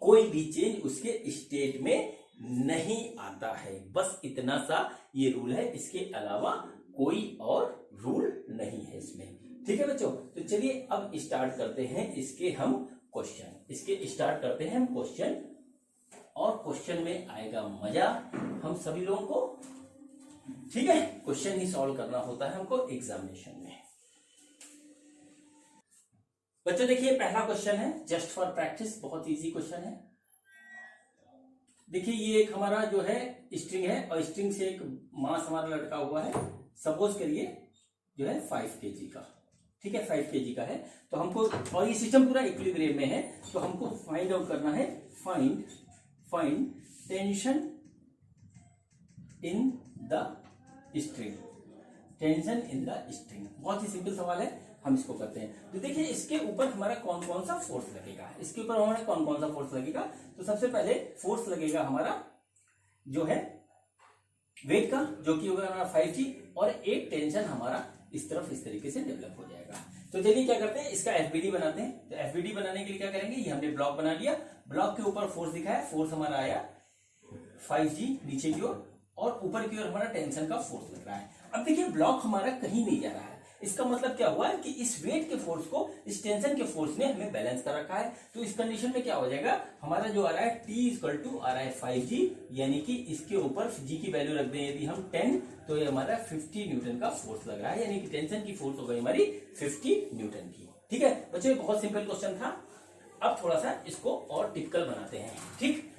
कोई भी चेंज उसके स्टेट में नहीं आता है। बस इतना सा ये रूल है, इसके अलावा कोई और रूल नहीं है इसमें, ठीक है बच्चों। तो चलिए अब स्टार्ट करते हैं इसके हम क्वेश्चन, और क्वेश्चन में आएगा मजा हम सभी लोगों को, ठीक है। क्वेश्चन ही सॉल्व करना होता है हमको एग्जामिनेशन में। बच्चों देखिए पहला क्वेश्चन है जस्ट फॉर प्रैक्टिस, बहुत इजी क्वेश्चन है। देखिए ये एक हमारा जो है स्ट्रिंग है और स्ट्रिंग से एक मास हमारा लटका हुआ है, सपोज करिए जो है 5 kg का, ठीक है, 5 kg का है। तो हमको, और ये सिस्टम पूरा इक्विलिब्रियम में है, तो हमको फाइंड आउट करना है, find tension in the string, बहुत ही सिंपल सवाल है, हम इसको करते हैं। तो देखिए इसके ऊपर हमारा कौन कौन सा फोर्स लगेगा, तो सबसे पहले फोर्स लगेगा हमारा जो है वेट का, जो कि होगा हमारा 5G, और एक टेंशन हमारा इस तरफ इस तरीके से डेवलप हो जाएगा। तो चलिए क्या करते हैं, इसका एफबीडी बनाते हैं। तो एफबीडी बनाने के लिए क्या करेंगे, ये हमने ब्लॉक बना लिया, ब्लॉक के ऊपर फोर्स दिखा है, फोर्स हमारा आया 5G नीचे की ओर, और ऊपर की ओर हमारा टेंशन का फोर्स लग रहा है। अब देखिए ब्लॉक हमारा कहीं नहीं जा रहा है, इसका मतलब क्या हुआ है कि इस वेट के फोर्स को इस टेंशन के फोर्स ने हमें बैलेंस कर रखा है। तो इस कंडीशन में क्या हो जाएगा, हमारा जो आ रहा है T = आ रहा है 5G, यानी कि इसके ऊपर G की वैल्यू रख दें यदि हम 10, तो ये हमारा 50 न्यूटन का फोर्स लग रहा है, यानी कि टेंशन की फोर्स हो गई हमारी 50 न्यूटन की। ठीक है बच्चों, ये बहुत सिंपल क्वेश्चन था। अब थोड़ा सा इसको और टिपिकल बनाते हैं। ठीक,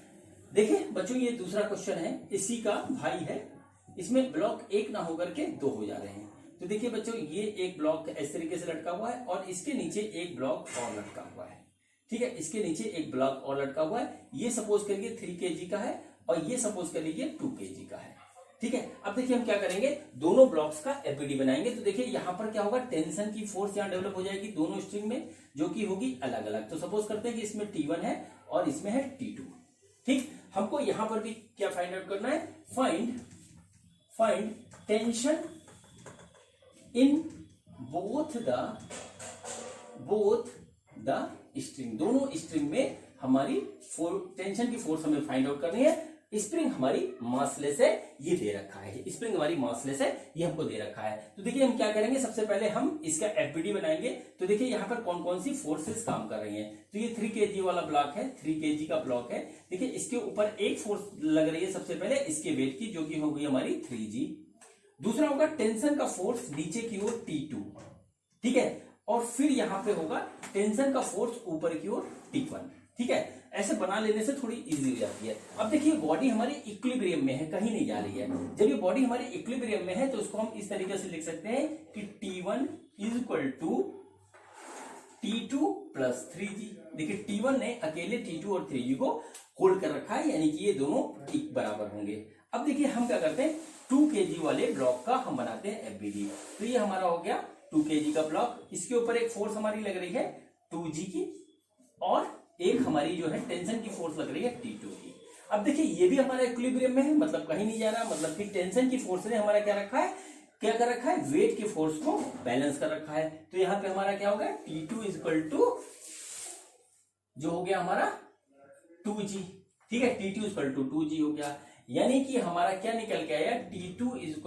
देखिए बच्चों ये दूसरा क्वेश्चन है, इसी का भाई है। इसमें ब्लॉक एक ना होकर के दो हो जा रहे हैं। तो देखिए बच्चों, ये एक ब्लॉक इस तरीके से लटका हुआ है और इसके नीचे एक ब्लॉक और लटका हुआ है। ठीक है, इसके नीचे एक ब्लॉक और लटका हुआ है। ये सपोज करिए 3 kg का है और ये सपोज कर लीजिए 2 kg का है। ठीक है, अब देखिए हम क्या करेंगे, दोनों ब्लॉक्स का एफबीडी बनाएंगे। तो देखिए यहां पर क्या होगा, टेंशन की फोर्स यहां डेवलप हो जाएगी दोनों स्ट्रिंग में, जो कि होगी अलग अलग। तो सपोज करते हैं कि इसमें T1 है और इसमें है T2। ठीक, हमको यहां पर भी क्या फाइंड आउट करना है, find tension in both the string. दोनों स्ट्रिंग में हमारी टेंशन की फोर्स हमें फाइंड आउट करनी है। स्प्रिंग हमारी मासलेस है, ये दे रखा है, स्प्रिंग हमारी मासलेस है, ये हमको दे रखा है। तो देखिए हम क्या करेंगे, सबसे पहले हम इसका एफबीडी बनाएंगे। तो देखिए यहाँ पर कौन कौन सी फोर्सेस काम कर रही हैं। तो ये 3 kg वाला ब्लॉक है, 3 kg का ब्लॉक है। देखिए इसके ऊपर एक फोर्स लग रही है सबसे पहले इसके वेट की, जो कि हो गई हमारी 3G। दूसरा होगा टेंशन का फोर्स नीचे की ओर T2। ठीक है, और फिर यहां पे होगा टेंशन का फोर्स ऊपर की ओर T1। ठीक है, ऐसे बना लेने से थोड़ी इजी हो जाती है। अब देखिए बॉडी हमारी इक्विलिब्रियम में है, कहीं नहीं जा रही है। जब ये बॉडी हमारी इक्विलिब्रियम में है तो उसको हम इस तरीके से लिख सकते हैं कि T1 = T2 + 3G। देखिए T1 ने अकेले T2 और 3G को होल्ड कर रखा है, यानी कि ये दोनों एक बराबर होंगे। अब देखिए हम क्या करते हैं, 2 kg वाले ब्लॉक का हम बनाते हैं एफबीडी। तो ये हमारा हो गया 2 kg का ब्लॉक। इसके ऊपर एक फोर्स हमारी लग रही है 2G की, और एक हमारी जो है टेंशन की फोर्स लग रही है T2 की। अब देखिए ये भी हमारा इक्विलिब्रियम में है, मतलब कहीं नहीं जा रहा, मतलब कि टेंशन की फोर्स ने हमारा क्या रखा है, क्या कर रखा है, वेट के फोर्स को बैलेंस कर रखा है। तो यहाँ पे हमारा क्या होगा, T2 = जो हो गया हमारा 2G। ठीक है, T2 = 2G हो गया, यानी कि हमारा क्या निकल के आया, T2 =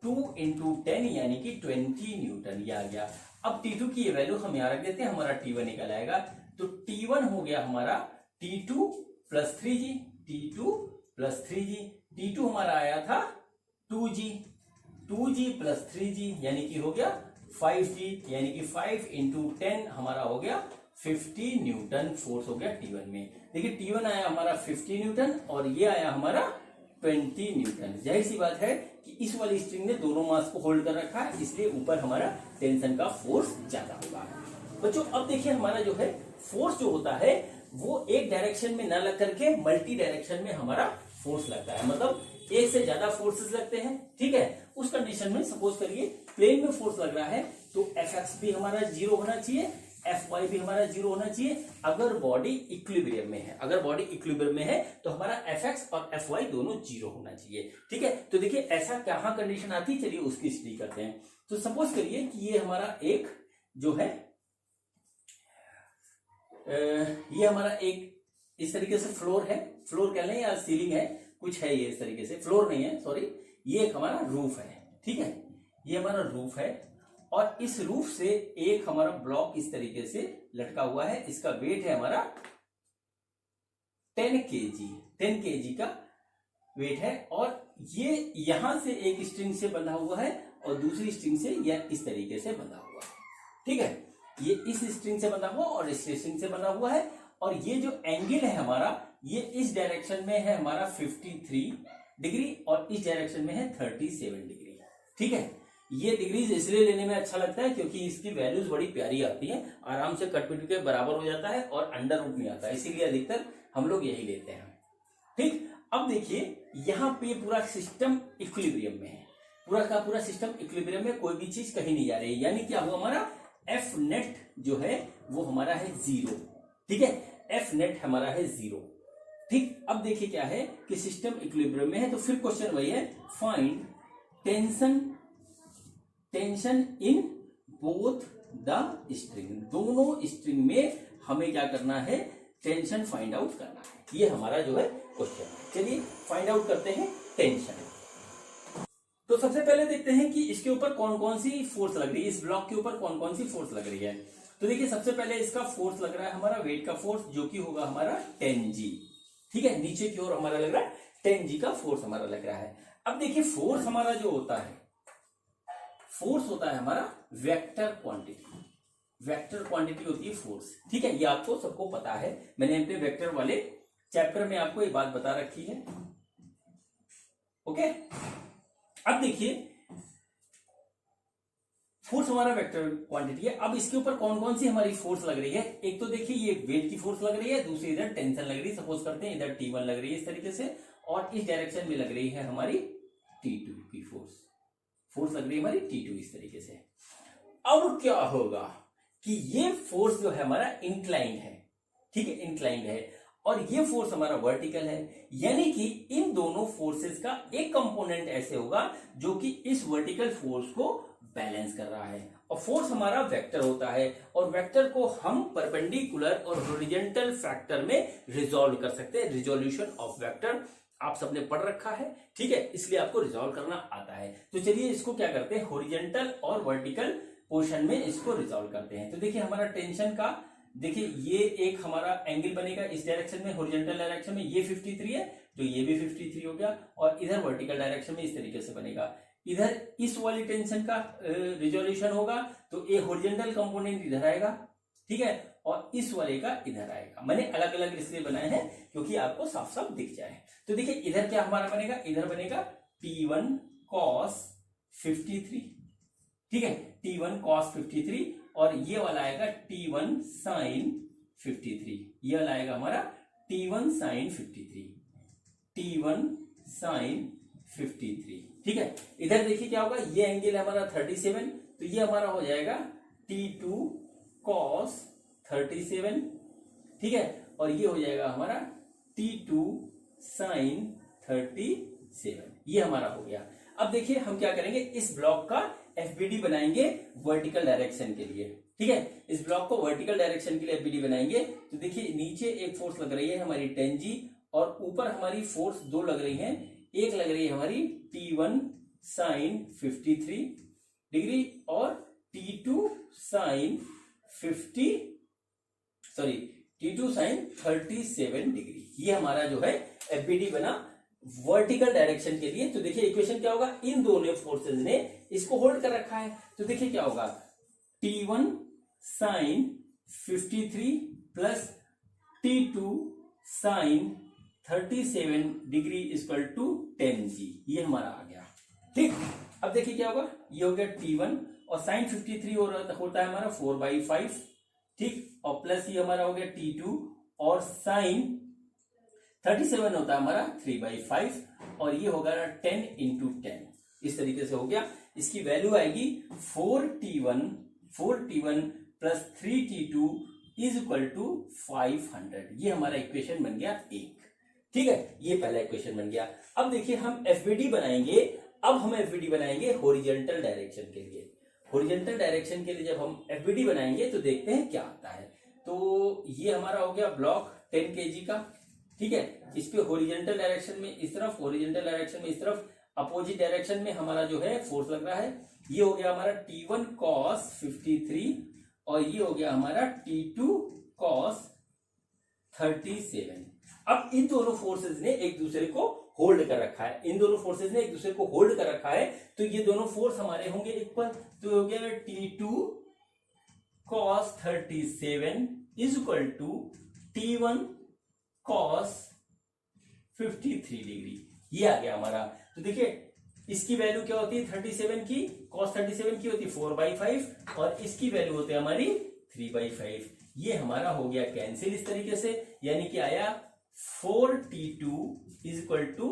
2 × 10 यानी कि 20 न्यूटन, ये आ गया। अब T2 की ये वैल्यू हम यहाँ रख देते हैं, हमारा T1 निकल आएगा। तो T1 हो गया हमारा T2 + 3G, T2 + 3G। T2 हमारा आया था 2G, 2G + 3G यानी कि हो गया 5G, यानी कि 5 × 10 हमारा हो गया 50 न्यूटन फोर्स हो गया T1 में। देखिए T1 आया हमारा 50 न्यूटन और ये आया हमारा 20 न्यूटन। जाहिर सी बात है कि इस वाली स्ट्रिंग ने दोनों मास को होल्ड कर रखा है, इसलिए ऊपर हमारा टेंशन का फोर्स ज्यादा होगा। बच्चों अब देखिए हमारा जो है फोर्स जो होता है वो एक डायरेक्शन में ना लग करके मल्टी डायरेक्शन में हमारा फोर्स लगता है, मतलब एक से ज्यादा फोर्सेस लगते हैं। ठीक है, उस कंडीशन में सपोज करिए प्लेन में फोर्स लग रहा है तो Fx भी हमारा 0 होना चाहिए, Fy भी हमारा 0 होना चाहिए, अगर बॉडी इक्विलिब्रियम में है। अगर बॉडी इक्विलिब्रियम में है तो हमारा Fx और Fy दोनों 0 होना चाहिए। ठीक है, तो देखिए ऐसा कहाँ कंडीशन आती है, चलिए उसकी स्टडी करते हैं। तो सपोज करिए कि ये हमारा एक जो है ये हमारा एक इस तरीके से फ्लोर है, फ्लोर कह लें या सीलिंग है, कुछ है ये इस तरीके से, फ्लोर नहीं है सॉरी, ये एक हमारा रूफ है। ठीक है, ये हमारा रूफ है और इस रूफ से एक हमारा ब्लॉक इस तरीके से लटका हुआ है, इसका वेट है हमारा 10 kg का वेट है, और ये यहां से एक स्ट्रिंग से बंधा हुआ है और दूसरी स्ट्रिंग से यह इस तरीके से बंधा हुआ है। ठीक है, ये इस स्ट्रिंग से बंधा हुआ और इस स्ट्रिंग से बंधा हुआ है, और ये जो एंगल है हमारा ये इस डायरेक्शन में है हमारा 53 डिग्री और इस डायरेक्शन में है 37 डिग्री। ठीक है, ये डिग्रीज इसलिए लेने में अच्छा लगता है क्योंकि इसकी वैल्यूज बड़ी प्यारी आती है, आराम से कट पिट के बराबर हो जाता है और अंडर रूट नहीं आता, इसीलिए अधिकतर हम लोग यही लेते हैं। ठीक, अब देखिए यहाँ पे पूरा सिस्टम इक्विलिब्रियम में है, पूरा का पूरा सिस्टम इक्विलिब्रियम में, कोई भी चीज कहीं नहीं जा रही है, यानी क्या हुआ हमारा F नेट जो है वो हमारा है 0। ठीक है, F नेट हमारा है 0। ठीक, अब देखिए क्या है कि सिस्टम इक्विलिब्रियम में है, तो फिर क्वेश्चन वही है, find tension in both the string. दोनों स्ट्रिंग में हमें क्या करना है, टेंशन फाइंड आउट करना है, ये हमारा जो है क्वेश्चन। चलिए फाइंड आउट करते हैं टेंशन। तो सबसे पहले देखते हैं कि इसके ऊपर कौन कौन सी फोर्स लग रही है, इस ब्लॉक के ऊपर कौन कौन सी फोर्स लग रही है। तो देखिए सबसे पहले इसका फोर्स लग रहा है हमारा वेट का फोर्स, जो कि होगा हमारा 10G। ठीक है, नीचे की ओर हमारा लग रहा है 10G का फोर्स हमारा लग रहा है। अब देखिए फोर्स हमारा जो होता है, फोर्स होता है हमारा वेक्टर क्वांटिटी। वेक्टर क्वांटिटी होती है फोर्स। ठीक है, ये आपको सबको पता है, मैंने अपने वेक्टर वाले चैप्टर में आपको ये बात बता रखी है। ओके, अब देखिए फोर्स हमारा वेक्टर क्वांटिटी है। अब इसके ऊपर कौन कौन सी हमारी फोर्स लग रही है, एक तो देखिए ये वेट की फोर्स लग रही है, दूसरी इधर टेंशन लग रही है। सपोज करते हैं इधर T1 लग रही है इस तरीके से, और इस डायरेक्शन में लग रही है हमारी T2 की फोर्स। फोर्स लग रही है हमारी T2 इस तरीके से। अब क्या होगा कि ये फोर्स जो है हमारा इंक्लाइंड है। ठीक है, इंक्लाइंड है, और ये फोर्स हमारा वर्टिकल है, यानी कि इन दोनों फोर्सेस का एक कंपोनेंट ऐसे होगा जो कि इस वर्टिकल फोर्स को बैलेंस कर रहा है। और फोर्स हमारा वेक्टर होता है, और वेक्टर को हम परपेंडिकुलर और हॉरिजॉन्टल फैक्टर में रिजॉल्व कर सकते हैं। रिजोल्यूशन ऑफ वेक्टर आप सबने पढ़ रखा है, ठीक है, इसलिए आपको रिजॉल्व करना आता है। तो चलिए इसको क्या करते हैं, हॉरिजॉन्टल और वर्टिकल पोर्शन में इसको रिजॉल्व करते हैं। तो देखिए हमारा टेंशन का, देखिए ये एक हमारा एंगल बनेगा इस डायरेक्शन में, हॉरिजॉन्टल डायरेक्शन में ये 53 है, तो ये भी 53 हो गया, और इधर वर्टिकल डायरेक्शन में इस तरीके से बनेगा। इधर इस वाली टेंशन का रिजोल्यूशन होगा, तो ये हॉरिजॉन्टल कंपोनेंट इधर आएगा, ठीक है, और इस वाले का इधर आएगा। मैंने अलग अलग इसलिए बनाए हैं क्योंकि आपको साफ साफ दिख जाए। तो देखिए इधर क्या हमारा बनेगा, इधर बनेगा T1 cos 53, ठीक है, T1 cos 53, और ये वाला आएगा T1 sin 53, ये वाला आएगा हमारा T1 sin 53, T1 sin 53, ठीक है। इधर देखिए क्या होगा, ये एंगल है हमारा 37, तो ये हमारा हो जाएगा T2 cos 37, ठीक है, और ये हो जाएगा हमारा T2 sin 37, ये हमारा हो गया। अब देखिए हम क्या करेंगे, इस ब्लॉक का FBD बनाएंगे वर्टिकल डायरेक्शन के लिए, ठीक है, इस ब्लॉक को वर्टिकल डायरेक्शन के लिए FBD बनाएंगे। तो देखिए नीचे एक फोर्स लग रही है हमारी 10G, और ऊपर हमारी फोर्स दो लग रही हैं, एक लग रही है हमारी T1 sin 53 डिग्री और T2 sin 37 डिग्री। ये हमारा जो है FBD बना वर्टिकल डायरेक्शन के लिए। तो देखिए इक्वेशन क्या होगा, इन दोनों फोर्सेस ने इसको होल्ड कर रखा है, तो देखिए क्या होगा, T1 sin 53 plus T2 sin 37 degree equal to 10G, ये हमारा आ गया, ठीक। अब देखिए क्या होगा, ये हो गया T1, और sin 53 होता है हमारा 4/5, ठीक, और प्लस ये हमारा हो गया T2, और sin 37 होता है हमारा 3/5, और ये होगा 10 into 10, इस तरीके से हो गया। इसकी वैल्यू आएगी 4T1 plus 3T2 is equal to 500। ये हमारा इक्वेशन बन गया एक, ठीक है, ये पहला इक्वेशन बन गया। अब देखिए हम FBD बनाएंगे, अब हम FBD बनाएंगे हॉरिजॉन्टल डायरेक्शन के लिए। हॉरिजॉन्टल डायरेक्शन के लिए जब हम FBD बनाएंगे तो देखते हैं क्या आता है। तो ये हमारा हो गया ब्लॉक 10 kg का, ठीक है, इस पे हॉरिजॉन्टल डायरेक्शन में इस तरफ, हॉरिजॉन्टल डायरेक्शन में इस तरफ, अपोजिट डायरेक्शन में हमारा जो है फोर्स लग रहा है। ये हो गया हमारा T1 cos 53, और ये हो गया हमारा T2 cos 37। अब इन दोनों फोर्सेस ने एक दूसरे को होल्ड कर रखा है, इन दोनों फोर्सेस ने एक दूसरे को होल्ड कर रखा है, तो ये दोनों फोर्स हमारे होंगे इक्वल। तो हो गया T2 cos 37 is equal to T1 cos 53 degree, ये आ गया हमारा। तो देखिए इसकी वैल्यू क्या होती है 37 की, cos 37 की होती है 4/5, और इसकी वैल्यू होती है हमारी 3/5। ये हमारा हो गया कैंसिल इस तरीके से, यानी कि आया 4T2 is equal to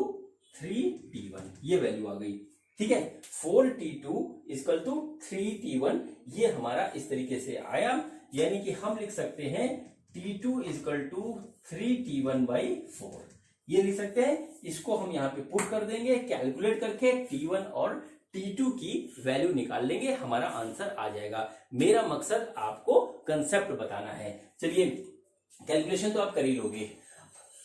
3T1, ये वैल्यू आ गई, ठीक है, 4T2 is equal to 3T1, ये हमारा इस तरीके से आया। यानी कि हम लिख सकते हैं T2 is equal to 3T1/4, ये लिख सकते हैं। इसको हम यहाँ पे पुट कर देंगे, कैलकुलेट करके T1 और T2 की वैल्यू निकाल लेंगे, हमारा आंसर आ जाएगा। मेरा मकसद आपको कंसेप्ट बताना है। चलिए कैलकुलेशन तो आप कर ही लोगे।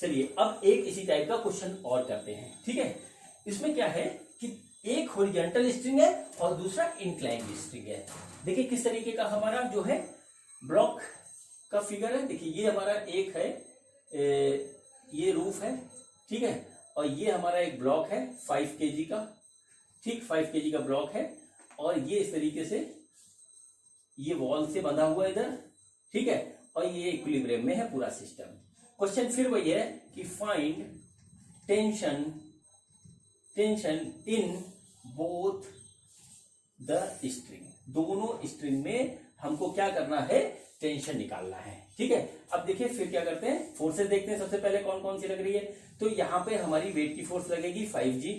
चलिए अब एक इसी टाइप का क्वेश्चन और करते हैं, ठीक है। इसमें क्या है कि एक हॉरिजॉन्टल स्ट्रिंग है और दूसरा इंक्लाइंड स्ट्रिंग है। देखिए किस तरीके का हमारा जो है ब्लॉक का फिगर है। देखिए ये हमारा एक है, ये रूफ है, ठीक है, और ये हमारा एक ब्लॉक है 5 kg का, ठीक, 5 kg का ब्लॉक है, और ये इस तरीके से ये वॉल से बंधा हुआ है इधर, ठीक है, और ये इक्विलिब्रियम में है पूरा सिस्टम। क्वेश्चन फिर वही है कि find tension in both the string, दोनों स्ट्रिंग में हमको क्या करना है, टेंशन निकालना है, ठीक है। अब देखिए फिर क्या करते हैं, फोर्सेस देखते हैं सबसे पहले कौन कौन सी लग रही है। तो यहाँ पे हमारी वेट की फोर्स लगेगी 5G,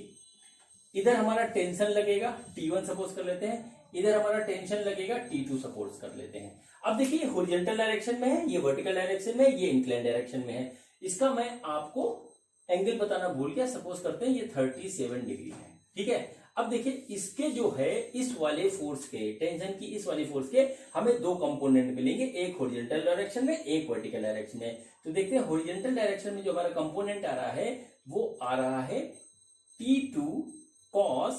इधर हमारा टेंशन लगेगा T1 सपोज कर लेते हैं, इधर हमारा टेंशन लगेगा T2 सपोज कर लेते हैं। अब देखिए ये हॉरिजॉन्टल डायरेक्शन में है, ये वर्टिकल डायरेक्शन में है, ये इंक्लाइन डायरेक्शन में है। इसका मैं आपको एंगल बताना भूल गया, सपोज करते हैं ये 37 डिग्री है, ठीक है। अब देखिए इसके जो है इस वाले फोर्स के, टेंशन की इस वाली फोर्स के हमें दो कंपोनेंट मिलेंगे, एक हॉरिजॉन्टल डायरेक्शन में, एक वर्टिकल डायरेक्शन में। तो देखते हैं हॉरिजॉन्टल डायरेक्शन में जो हमारा कंपोनेंट आ रहा है वो आ रहा है T2 cos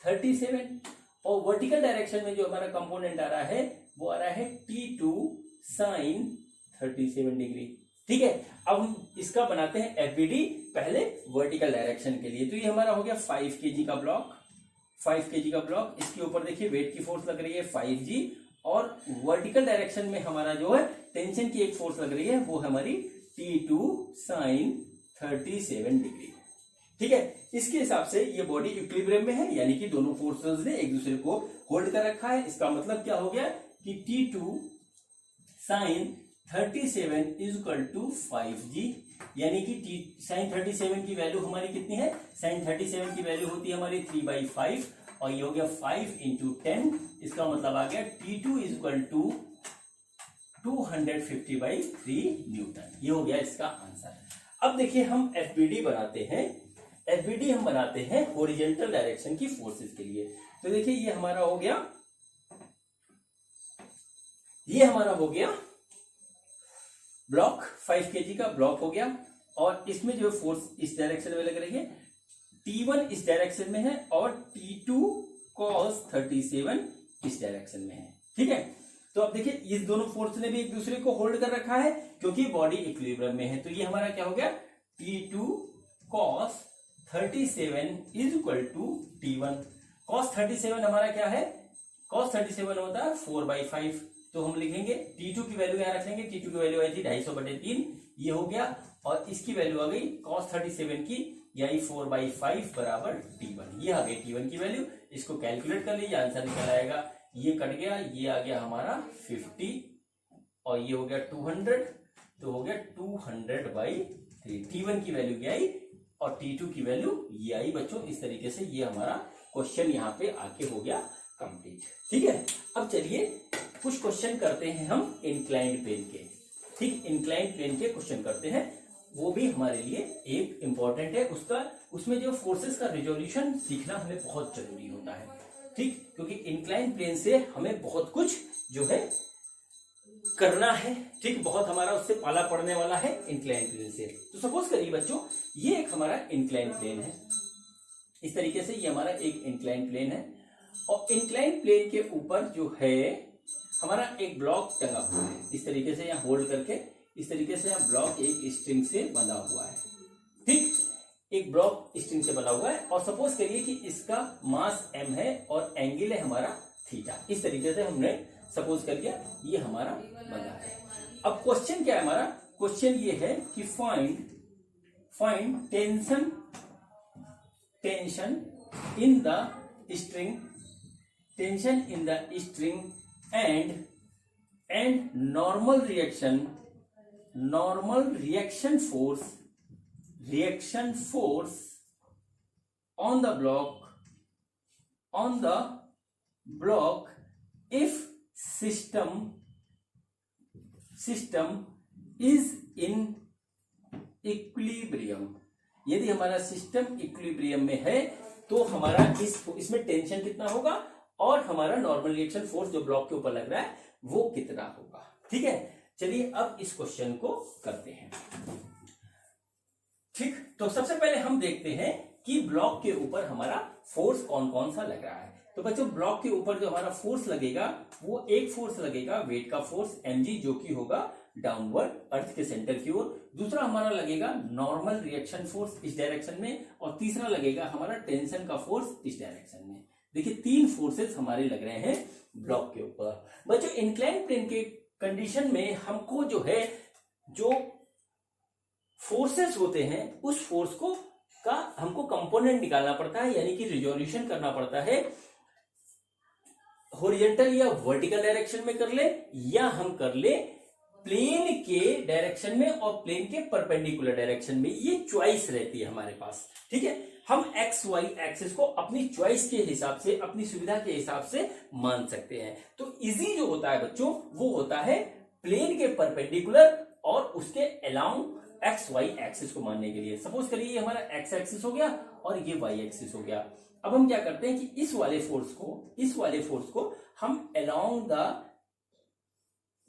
37, और वर्टिकल डायरेक्शन में जो हमारा कंपोनेंट आ रहा है वो आ रहा है T2 sin 37 डिग्री, ठीक है। अब हम इसका बनाते हैं एफबीडी पहले वर्टिकल डायरेक्शन के लिए। तो ये हमारा हो गया 5 kg का ब्लॉक, 5 kg का ब्लॉक, इसके ऊपर देखिए वेट की फोर्स लग रही है 5G, और वर्टिकल डायरेक्शन में हमारा जो है टेंशन की एक फोर्स लग रही है वो हमारी T2 sin 37 डिग्री, ठीक है। इसके हिसाब से ये बॉडी इक्विलिब्रियम में है, यानी कि दोनों फोर्सेस ने एक दूसरे को होल्ड कर रखा है। इसका मतलब क्या हो गया कि T2 sin 37 is equal to 5G, यानी कि sin 37 की वैल्यू हमारी कितनी है, sin 37 की वैल्यू होती है हमारी 3/5, और ये हो गया 5 × 10, इसका मतलब आ गया T2 is equal to 250/3 Newton. ये हो गया इसका आंसर। अब देखिए हम एफबीडी बनाते हैं, एफबीडी हम बनाते हैं हॉरिजॉन्टल डायरेक्शन की फोर्सेस के लिए। तो देखिए ये हमारा हो गया, ये हमारा हो गया ब्लॉक, 5 kg का ब्लॉक हो गया, और इसमें जो फोर्स इस डायरेक्शन में लग रही है T1 इस डायरेक्शन में है और T2 cos 37 इस डायरेक्शन में है, ठीक है। तो अब देखिए इस दोनों फोर्स ने भी एक दूसरे को होल्ड कर रखा है क्योंकि बॉडी इक्विलिब्रियम में है। तो ये हमारा क्या हो गया, T2 cos 37 is equal to T1 cos 37 हमारा क्या है, cos 37 होता है 4/5, तो हम लिखेंगे T2 की वैल्यू यहां रख लेंगे, T2 की वैल्यू आई थी 250/3, ये हो गया, और इसकी वैल्यू आ गई cos 37 की, यानी 4/5 बराबर T1, ये आ गई T1 की वैल्यू। इसको कैलकुलेट कर लीजिए, आंसर निकल आएगा, ये कट गया, ये आ गया हमारा 50, और ये हो गया 200, तो हो गया 200/3। T1 की वैल्यू क्या आई और T2 की वैल्यू ये आई बच्चों। इस तरीके से ये हमारा क्वेश्चन यहाँ पे आके हो गया कंप्लीट, ठीक है। अब चलिए कुछ क्वेश्चन करते हैं हम इंक्लाइंड प्लेन के, ठीक, इंक्लाइंड प्लेन के क्वेश्चन करते हैं, वो भी हमारे लिए एक इंपॉर्टेंट है। उसमें जो फोर्सेस का रिजोल्यूशन सीखना हमें बहुत जरूरी होता है, ठीक, क्योंकि इंक्लाइंड प्लेन से हमें बहुत कुछ जो है करना है, ठीक, बहुत हमारा उससे पाला पड़ने वाला है इंक्लाइंड प्लेन से। तो सपोज करिए बच्चों ये एक हमारा इंक्लाइंड प्लेन है, इस तरीके से ये हमारा एक इंक्लाइंड प्लेन है, और इंक्लाइंड प्लेन के ऊपर जो है हमारा एक ब्लॉक टंगा हुआ है, इस तरीके से यहाँ होल्ड करके, इस तरीके से यहाँ ब्लॉक एक स्ट्रिंग से बंधा हुआ है, ठीक, एक ब्लॉक स्ट्रिंग से बना हुआ है, और सपोज करिए कि इसका मास m है और एंगल है हमारा थीटा। इस तरीके से हमने सपोज कर लिया, ये हमारा बना है। अब क्वेश्चन क्या है हमारा, क्वेश्चन ये है कि find tension in the string, tension in the string and normal reaction force on the block if system is in equilibrium। यदि हमारा सिस्टम इक्विलिब्रियम में है तो हमारा इसमें टेंशन कितना होगा और हमारा नॉर्मल रिएक्शन फोर्स जो ब्लॉक के ऊपर लग रहा है वो कितना होगा, ठीक है। चलिए अब इस क्वेश्चन को करते हैं, ठीक। तो सबसे पहले हम देखते हैं कि ब्लॉक के ऊपर हमारा फोर्स कौन कौन सा लग रहा है। तो बच्चों ब्लॉक के ऊपर जो हमारा फोर्स लगेगा वो एक फोर्स लगेगा वेट का फोर्स mg, जो कि होगा डाउनवर्ड अर्थ के सेंटर की ओर। दूसरा हमारा लगेगा नॉर्मल रिएक्शन फोर्स इस डायरेक्शन में, और तीसरा लगेगा हमारा टेंशन का फोर्स इस डायरेक्शन में। देखिए 3 फोर्सेस हमारे लग रहे हैं ब्लॉक के ऊपर। बच्चों इंक्लाइन प्लेन के कंडीशन में हमको जो है जो फोर्सेस होते हैं उस फोर्स को का हमको कंपोनेंट निकालना पड़ता है, यानी कि रिजोल्यूशन करना पड़ता है। हॉरिजॉन्टल या वर्टिकल डायरेक्शन में कर ले, या हम कर ले प्लेन के डायरेक्शन में और प्लेन के परपेंडिकुलर डायरेक्शन में। ये चॉइस रहती है हमारे पास, ठीक है। हम एक्स वाई एक्सिस को अपनी चॉइस के हिसाब से, अपनी सुविधा के हिसाब से मान सकते हैं। तो इजी जो होता है बच्चों वो होता है प्लेन के परपेंडिकुलर और उसके अलाउंग एक्स वाई एक्सिस को मानने के लिए। सपोज करिए ये हमारा एक्स एक्सिस हो गया और ये वाई एक्सिस हो गया। अब हम क्या करते हैं कि इस वाले फोर्स को हम along the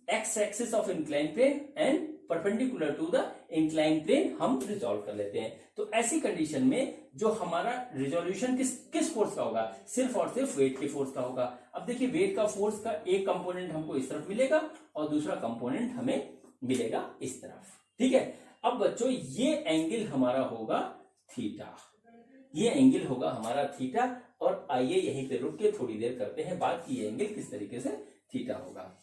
X axis of incline plane and perpendicular to the incline plane हम रिजॉल्व कर लेते हैं। तो ऐसी कंडीशन में जो हमारा रिजोल्यूशन किस फोर्स का होगा, सिर्फ और सिर्फ वेट के फोर्स का होगा। अब देखिए वेट का फोर्स का एक कंपोनेंट हमको इस तरफ मिलेगा और दूसरा कंपोनेंट हमें मिलेगा इस तरफ, ठीक है। अब बच्चों ये एंगल हमारा होगा थीटा, ये एंगल होगा हमारा थीटा। और आइए यहीं पे रुक के थोड़ी देर करते हैं बात कि ये एंगल किस तरीके से थीटा होगा।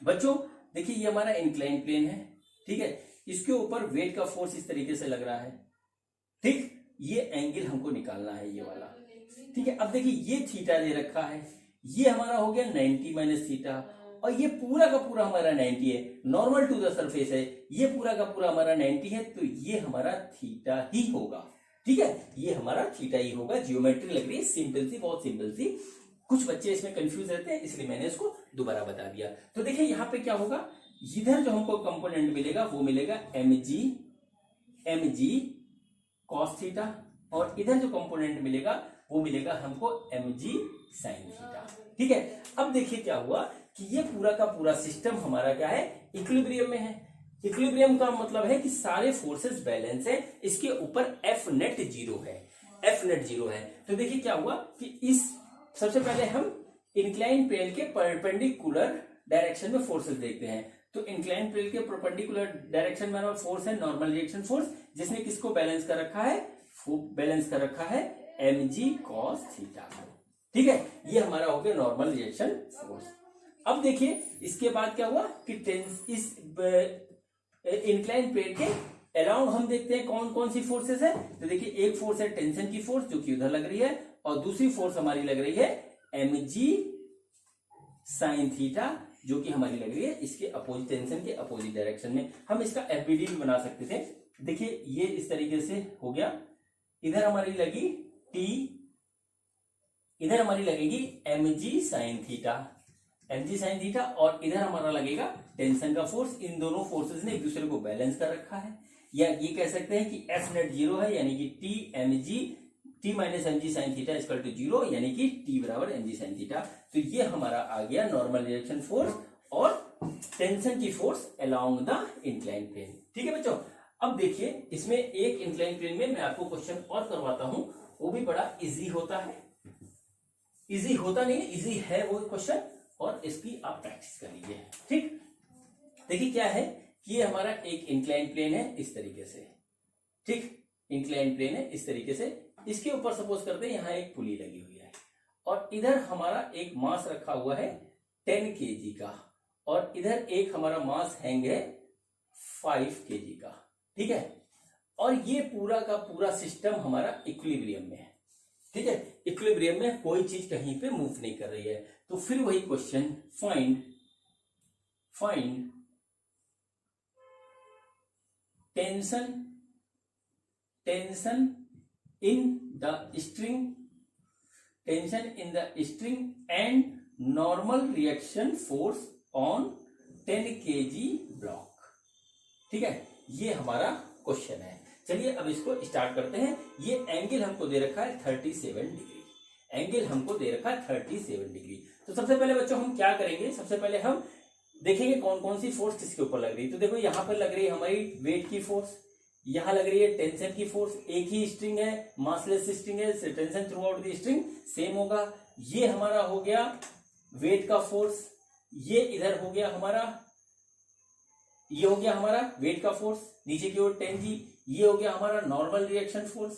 बच्चों देखिए ये हमारा इंक्लाइन प्लेन है, ठीक है। इसके ऊपर वेट का फोर्स इस तरीके से लग रहा है, ठीक। ये एंगल हमको निकालना है ये वाला, ठीक है। अब देखिए ये थीटा दे रखा है, ये हमारा हो गया 90 माइनस थीटा, और ये पूरा का पूरा हमारा 90 है, नॉर्मल टू द सरफेस है, ये पूरा का पूरा हमारा 90 है। तो ये हमारा थीटा ही होगा, ठीक है। ये हमारा थीटा ही होगा। जियोमेट्री लग रही है सिंपल सी, बहुत सिंपल सी। कुछ बच्चे इसमें कंफ्यूज रहते हैं इसलिए मैंने इसको दोबारा बता दिया। तो देखिए यहाँ पे क्या होगा, इधर जो हमको कंपोनेंट मिलेगा वो मिलेगा mg cos थीटा, और इधर जो कंपोनेंट मिलेगा वो मिलेगा हमको mg sin थीटा, ठीक है। अब देखिए क्या हुआ कि ये पूरा का पूरा सिस्टम हमारा क्या है, इक्विलिब्रियम में है। इक्विलिब्रियम का मतलब है कि सारे फोर्सेस बैलेंस है, इसके ऊपर एफ नेट जीरो है, एफ नेट जीरो है। तो देखिए क्या हुआ कि इस सबसे पहले हम इंक्लाइन प्लेन के परपेंडिकुलर डायरेक्शन में फोर्सेस देखते हैं। तो इंक्लाइन प्लेन के परपेंडिकुलर डायरेक्शन में फोर्स है नॉर्मल रिएक्शन फोर्स, जिसने किसको बैलेंस कर रखा है, बैलेंस कर रखा है mg cos थीटा, ठीक है। ये हमारा हो गया नॉर्मल रिएक्शन फोर्स। अब देखिए इसके बाद क्या हुआ कि इस इंक्लाइन प्लेन के अराउंड हम देखते हैं कौन कौन सी फोर्सेस है। तो देखिए एक फोर्स है टेंशन की फोर्स जो कि उधर लग रही है, और दूसरी फोर्स हमारी लग रही है mg sin थीटा जो कि हमारी लग रही है इसके अपोजिट, टेंशन के अपोजिट डायरेक्शन में। हम इसका एफबीडी भी बना सकते थे। देखिए ये इस तरीके से हो गया, इधर हमारी लगी t, इधर हमारी लगेगी mg sin theta, mg sin theta, और इधर हमारा लगेगा टेंशन का फोर्स। इन दोनों फोर्सेस ने एक दूसरे को बैलेंस कर रखा है, या ये कह सकते हैं कि एफ नेट जीरो है, यानी कि t minus mg sin theta equal to zero, यानी कि t बराबर mg sin थीटा। तो ये हमारा आ गया नॉर्मल रिएक्शन फोर्स और टेंशन की force along the incline plane, ठीक है बच्चों। अब देखिए इसमें एक इंक्लाइन प्लेन में मैं आपको क्वेश्चन और करवाता हूं, वो भी बड़ा इजी होता है, इजी होता नहीं है, इजी है वो क्वेश्चन, और इसकी आप प्रैक्टिस कर लीजिए, ठीक। देखिए क्या है कि ये हमारा एक इंक्लाइन प्लेन है इस तरीके से, ठीक। इंक्लाइन प्लेन है इस तरीके से, इसके ऊपर सपोज करते हैं यहाँ एक पुली लगी हुई है, और इधर हमारा एक मास रखा हुआ है 10 kg का, और इधर एक हमारा मास हैंग है 5 kg का, ठीक है। और ये पूरा का पूरा सिस्टम हमारा इक्विलिब्रियम में है, ठीक है। इक्विलिब्रियम में कोई चीज कहीं पे मूव नहीं कर रही है। तो फिर वही question, find tension in the string and normal reaction force on 10 kg block, ठीक है। ये हमारा क्वेश्चन है। चलिए अब इसको स्टार्ट करते हैं। ये एंगल हमको दे रखा है 37 डिग्री, एंगल हमको दे रखा है 37 डिग्री। तो सबसे पहले बच्चों हम क्या करेंगे, सबसे पहले हम देखेंगे कौन कौन सी फोर्स किसके ऊपर लग रही है। तो देखो यहाँ पर लग रही है हमारी वेट की फोर्स, यहां लग रही है टेंशन की फोर्स, एक ही स्ट्रिंग है, मासलेस स्ट्रिंग है, tension through out the string same होगा। ये हमारा हो गया वेट का फोर्स, ये इधर हो गया हमारा, ये हो गया हमारा वेट का फोर्स नीचे की ओर 10G, ये हो गया हमारा नॉर्मल रिएक्शन फोर्स,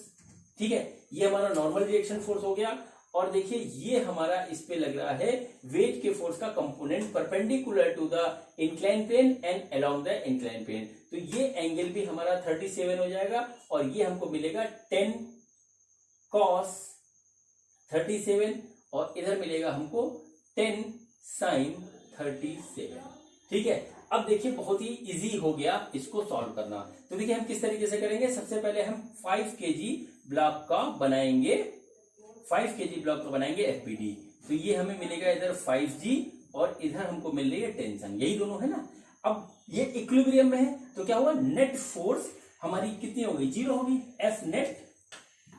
ठीक है, ये हमारा नॉर्मल रिएक्शन फोर्स हो गया। और देखिए ये हमारा इस पे लग रहा है वेट के फोर्स का component perpendicular to the incline plane and along the incline plane, तो ये एंगल भी हमारा 37 हो जाएगा और ये हमको मिलेगा 10 cos 37 और इधर मिलेगा हमको 10 sin 37, ठीक है। अब देखिए बहुत ही इजी हो गया इसको सॉल्व करना। तो देखिए हम किस तरीके से करेंगे, सबसे पहले हम 5 kg ब्लॉक का बनाएंगे, 5 kg ब्लॉक का बनाएंगे एफबीडी। तो ये हमें मिलेगा इधर 5G और इधर हमको मिल रही है टेंशन, यही दोनों है ना। अब ये इक्विलिब्रियम में है तो क्या हुआ, नेट फोर्स हमारी कितनी होगी, 0 होगी। F net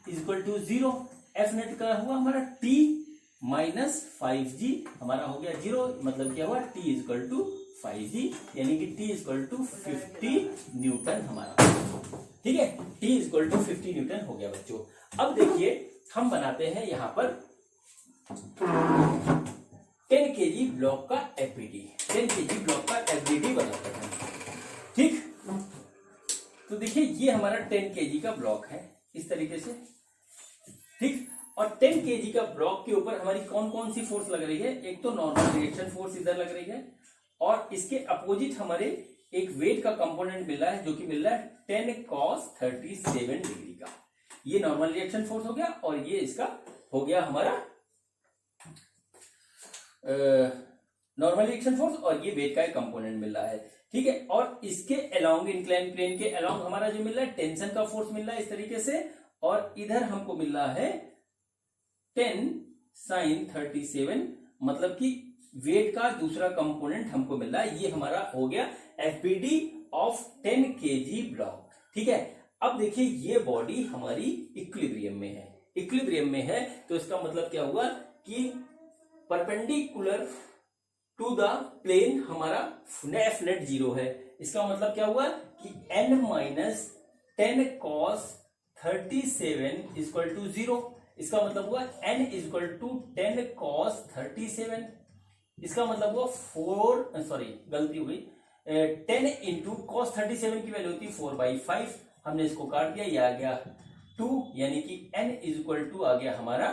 is equal to 0, F net का हुआ हमारा T माइनस 5G हमारा हो गया 0, मतलब क्या हुआ T is equal to 5G, यानी कि T is equal to 50 newton हमारा, ठीक है। T is equal to 50 newton हो गया बच्चों। अब देखिए हम बनाते हैं यहां पर 10 kg ब्लॉक का एफबीडी, 10 kg ब्लॉक का एफबीडी बनाते हैं, ठीक। तो देखिए ये हमारा 10 kg का ब्लॉक है इस तरीके से, ठीक। और 10 kg का ब्लॉक के ऊपर हमारी कौन कौन सी फोर्स लग रही है, एक तो नॉर्मल रिएक्शन फोर्स इधर लग रही है और इसके अपोजिट हमारे एक वेट का कंपोनेंट मिल रहा है जो कि मिल रहा है 10 cos 37 डिग्री का, ये नॉर्मल रिएक्शन फोर्स हो गया और ये इसका हो गया हमारा नॉर्मल रिएक्शन फोर्स और ये वेट का एक कंपोनेंट मिल रहा है, ठीक है। और इसके अलोंग इंक्लाइन प्लेन के अलोंग हमारा जो मिल रहा है टेंशन का फोर्स मिल रहा है इस तरीके से, और इधर हमको मिल रहा है 10 sin 37, मतलब कि वेट का दूसरा कंपोनेंट हमको मिल रहा है, ये हमारा हो गया एफबीडी ऑफ 10 kg ब्लॉक, ठीक है। अब देखिए ये बॉडी हमारी इक्विलिब्रियम में है, इक्विलिब्रियम में है तो इसका मतलब क्या हुआ कि परपेंडिकुलर टू द प्लेन हमारा एफ नेट 0 है। इसका मतलब क्या हुआ कि n minus 10 cos 37 equal to 0, इसका मतलब हुआ n इक्वल टू 10 cos 37, इसका मतलब हुआ 10 इंटू cos 37 की वैल्यू होती है 4/5, हमने इसको काट दिया, ये आ गया 2, यानी कि n इक्वल टू आ गया हमारा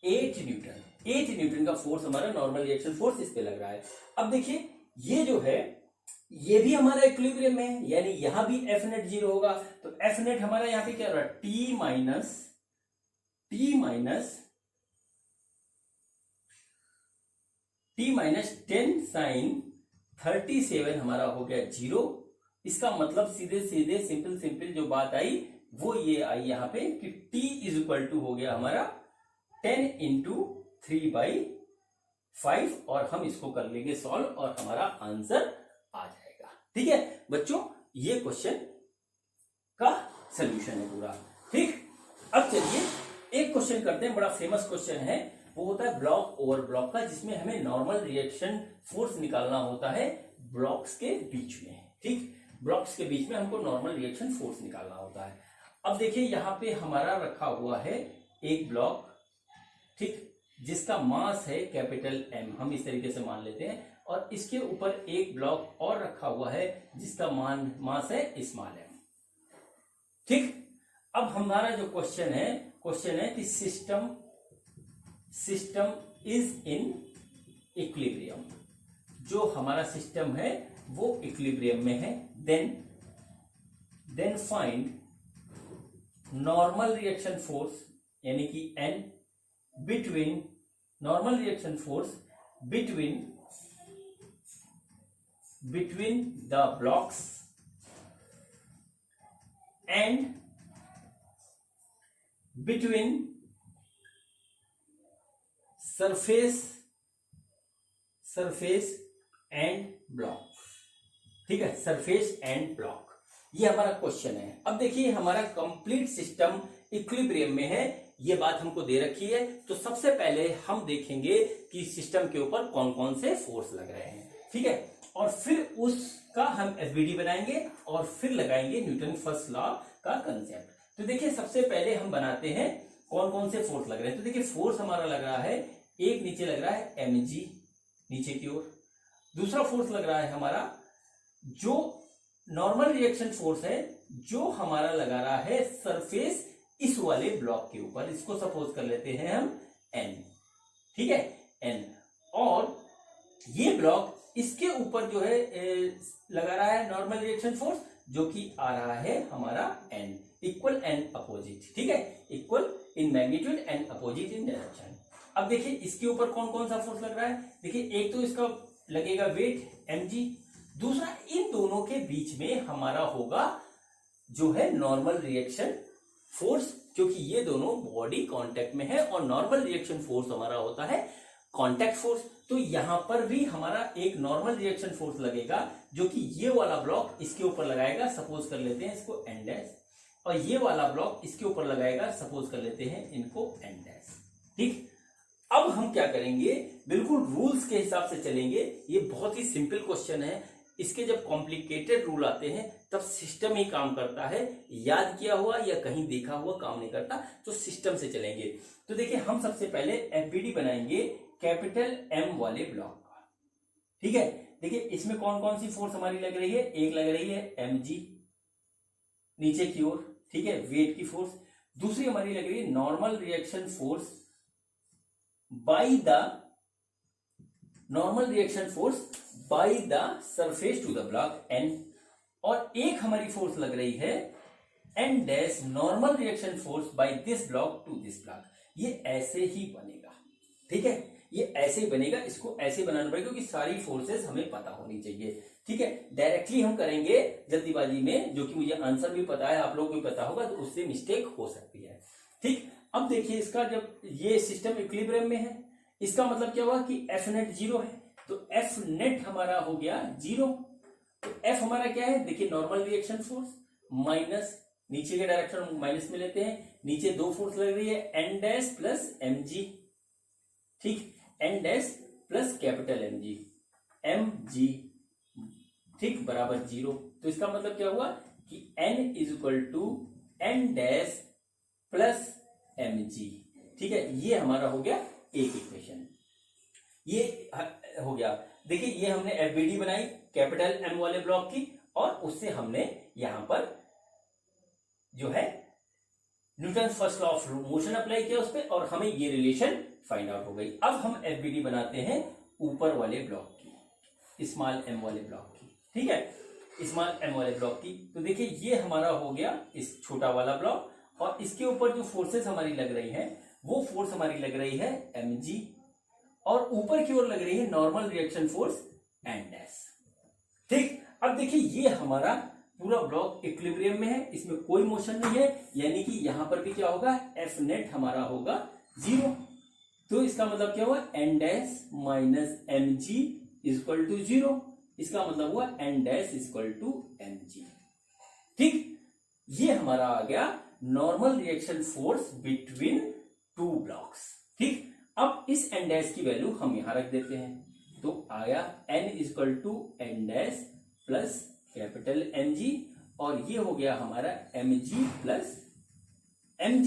8 न्यूटन। 8 न्यूटन का फोर्स हमारा नॉर्मल रिएक्शन फोर्स इस पे लग रहा है। अब देखिए ये जो है ये भी हमारा इक्विलिब्रियम में है, यानी यहां भी एफ नेट 0 होगा, तो एफ नेट हमारा यहां पे क्या हो रहा है, टी माइनस 10 sin 37 हमारा हो गया 0। इसका मतलब सीधे सीधे सिंपल जो बात आई वो ये आई यहाँ पे कि t इज इक्वल टू हो गया हमारा 10 इंटू 3/5 और हम इसको कर लेंगे सॉल्व और हमारा आंसर आ जाएगा, ठीक है बच्चों। ये क्वेश्चन का सलूशन है पूरा, ठीक। अब चलिए एक क्वेश्चन करते हैं, बड़ा फेमस क्वेश्चन है, वो होता है ब्लॉक ओवर ब्लॉक का, जिसमें हमें नॉर्मल रिएक्शन फोर्स निकालना होता है ब्लॉक्स के बीच में, ठीक। ब्लॉक्स के बीच में हमको नॉर्मल रिएक्शन फोर्स निकालना होता है। अब देखिए यहाँ पे हमारा रखा हुआ है एक ब्लॉक, ठीक, जिसका मास है कैपिटल M, हम इस तरीके से मान लेते हैं, और इसके ऊपर एक ब्लॉक और रखा हुआ है जिसका मास है स्मॉल m, ठीक। अब हमारा जो क्वेश्चन है कि सिस्टम इज इन इक्विलिब्रियम, जो हमारा सिस्टम है वो इक्विलिब्रियम में है, then find normal reaction force यानी कि N between normal reaction force between the blocks and between surface and block, ठीक है, सरफेस एंड ब्लॉक, ये हमारा क्वेश्चन है। अब देखिए हमारा कंप्लीट सिस्टम इक्विलिब्रियम में है, ये बात हमको दे रखी है, तो सबसे पहले हम देखेंगे कि सिस्टम के ऊपर कौन कौन से फोर्स लग रहे हैं। ठीक है, और फिर उसका हम एफबीडी बनाएंगे और फिर लगाएंगे न्यूटन फर्स्ट लॉ का कंसेप्ट। तो देखिए सबसे पहले हम बनाते हैं कौन कौन से फोर्स लग रहे हैं। तो देखिए फोर्स हमारा लग रहा है, एक नीचे लग रहा है mg नीचे की ओर, दूसरा फोर्स लग रहा है हमारा जो नॉर्मल रिएक्शन फोर्स है जो हमारा लगा रहा है सरफेस इस वाले ब्लॉक के ऊपर, इसको सपोज कर लेते हैं हम n, ठीक है n, और ये ब्लॉक इसके ऊपर जो है लगा रहा है नॉर्मल रिएक्शन फोर्स जो कि आ रहा है हमारा n इक्वल n अपोजिट, ठीक है, equal in magnitude and opposite in direction. अब देखिए इसके ऊपर कौन कौन सा फोर्स लग रहा है। देखिए एक तो इसका लगेगा वेट mg, दूसरा इन दोनों के बीच में हमारा होगा जो है नॉर्मल रिएक्शन फोर्स, क्योंकि ये दोनों बॉडी कांटेक्ट में है और नॉर्मल रिएक्शन फोर्स हमारा होता है कांटेक्ट फोर्स। तो यहां पर भी हमारा एक नॉर्मल रिएक्शन फोर्स लगेगा जो कि ये वाला ब्लॉक इसके ऊपर लगाएगा, सपोज कर लेते हैं इसको n डैश, और ये वाला ब्लॉक इसके ऊपर लगाएगा, सपोज कर लेते हैं इनको n डैश, ठीक। अब हम क्या करेंगे, बिल्कुल रूल्स के हिसाब से चलेंगे। ये बहुत ही सिंपल क्वेश्चन है, इसके जब कॉम्प्लिकेटेड रूल आते हैं तब सिस्टम ही काम करता है, याद किया हुआ या कहीं देखा हुआ काम नहीं करता, तो सिस्टम से चलेंगे। तो देखिए हम सबसे पहले एफबीडी बनाएंगे कैपिटल M वाले ब्लॉक का, ठीक है। देखिए इसमें कौन कौन सी फोर्स हमारी लग रही है, एक लग रही है mg नीचे की ओर, ठीक है, वेट की फोर्स, दूसरी हमारी लग रही है normal reaction force by the surface to the block n, और एक हमारी फोर्स लग रही है n dash normal reaction force by this block to this block. ये ऐसे ही बनेगा, ठीक है, ये ऐसे ही बनेगा, इसको ऐसे बनाना पड़ेगा क्योंकि सारी फोर्सेस हमें पता होनी चाहिए, ठीक है। डायरेक्टली हम करेंगे जल्दीबाजी में, जो कि मुझे आंसर भी पता है, आप लोगों को भी पता होगा, तो उससे मिस्टेक हो सकती है, ठीक। अब देखिए इसका जब ये सिस्टम इक्विलिब्रियम में है, इसका मतलब क्या हुआ कि एफ नेट 0 है, तो एफ नेट हमारा हो गया 0। तो एफ हमारा क्या है, देखिए नॉर्मल रिएक्शन फोर्स माइनस, नीचे के डायरेक्शन माइनस में लेते हैं, नीचे दो फोर्स लग रही है एन डैश प्लस mg, ठीक, N dash plus capital mg, ठीक, बराबर 0। तो इसका मतलब क्या हुआ कि n is equal to N dash plus mg, ठीक है, ये हमारा हो गया एक इक्वेशन, ये हो गया। देखिए ये हमने एफबीडी बनाई कैपिटल M वाले ब्लॉक की, और उससे हमने यहां पर जो है Newton first law of motion apply किया उस पर, और हमें ये रिलेशन फाइंड आउट हो गई। अब हम एफबीडी बनाते हैं ऊपर वाले ब्लॉक की, स्मॉल m वाले ब्लॉक की, ठीक है, स्मॉल m वाले ब्लॉक की। तो देखिए ये हमारा हो गया इस छोटा वाला ब्लॉक, और इसके ऊपर जो फोर्सेस हमारी लग रही है वो फोर्स हमारी लग रही है mg, और ऊपर की ओर लग रही है normal reaction force n dash, ठीक। अब देखिए ये हमारा पूरा ब्लॉक इक्विलिब्रियम में है, इसमें कोई मोशन नहीं है, यानी कि यहां पर भी क्या होगा, एफ नेट हमारा होगा 0। तो इसका मतलब क्या हुआ, n dash minus mg equal to 0, इसका मतलब हुआ n dash equal to mg, ठीक। ये हमारा आ गया normal reaction force between two blocks, ठीक। अब इस n डैश की वैल्यू हम यहां रख देते हैं, तो आया n equal to n dash plus capital mg, और ये हो गया हमारा mg प्लस mg,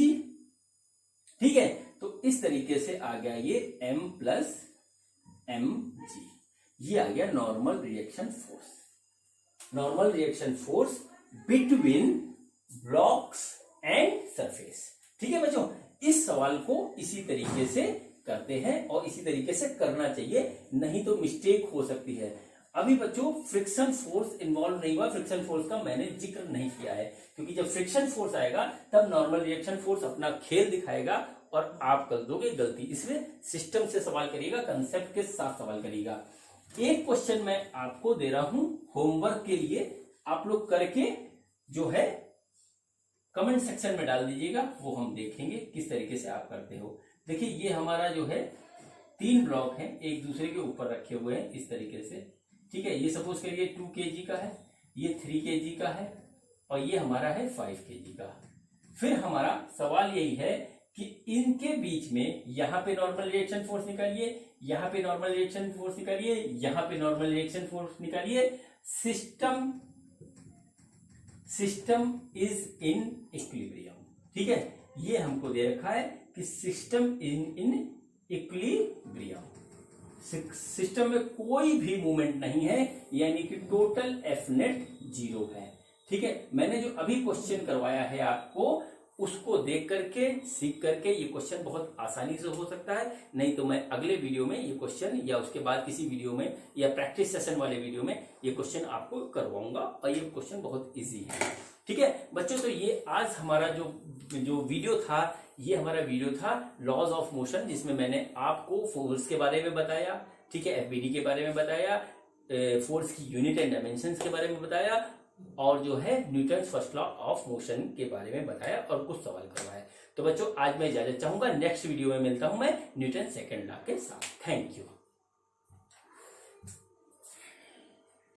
ठीक है। तो इस तरीके से आ गया ये m प्लस mg, ये आ गया normal reaction force between blocks and surface, ठीक है बच्चों। इस सवाल को इसी तरीके से करते हैं और इसी तरीके से करना चाहिए, नहीं तो मिस्टेक हो सकती है। अभी बच्चों फ्रिक्शन फोर्स इन्वॉल्व नहीं हुआ, फ्रिक्शन फोर्स का मैंने जिक्र नहीं किया है, क्योंकि जब फ्रिक्शन फोर्स आएगा तब नॉर्मल रिएक्शन फोर्स अपना खेल दिखाएगा और आप कर दोगे गलती। इसलिए सिस्टम से सवाल करिएगा, कंसेप्ट के साथ सवाल करिएगा। एक क्वेश्चन मैं आपको दे रहा हूं होमवर्क के लिए, आप लोग करके जो है कमेंट सेक्शन में डाल दीजिएगा, वो हम देखेंगे किस तरीके से आप करते हो। देखिए ये हमारा जो है 3 ब्लॉक हैं, एक दूसरे के ऊपर रखे हुए हैं इस तरीके से, ठीक है। ये सपोज करिए 2 kg का है, ये 3 kg का है, और ये हमारा है 5 kg का। फिर हमारा सवाल यही है कि इनके बीच में यहाँ पे नॉर्मल रिएक्शन फोर्स निकालिए, यहाँ पे नॉर्मल रिएक्शन फोर्स निकालिए, यहाँ पे नॉर्मल रिएक्शन फोर्स निकालिए। System is in equilibrium. ठीक है, ये हमको दे रखा है कि सिस्टम इन इक्विलिब्रियम, सिस्टम में कोई भी मूवमेंट नहीं है, यानी कि टोटल एफ नेट 0 है। ठीक है, मैंने जो अभी क्वेश्चन करवाया है आपको, उसको देख करके सीख करके ये क्वेश्चन बहुत आसानी से हो सकता है। नहीं तो मैं अगले वीडियो में ये क्वेश्चन या उसके बाद किसी वीडियो में या प्रैक्टिस सेशन वाले वीडियो में ये क्वेश्चन आपको करवाऊंगा, और ये क्वेश्चन बहुत इजी है। ठीक है बच्चों, तो ये आज हमारा जो वीडियो था, ये हमारा वीडियो था लॉज ऑफ मोशन, जिसमें मैंने आपको फोर्स के बारे में बताया, ठीक है, एफबीडी के बारे में बताया, फोर्स की यूनिट एंड डायमेंशंस के बारे में बताया, और जो है Newton first law of motion के बारे में बताया, और कुछ सवाल करवाया। तो बच्चों आज मैं इजाजत चाहूंगा, नेक्स्ट वीडियो में मिलता हूं मैं न्यूटन सेकंड लॉ के साथ। Thank you.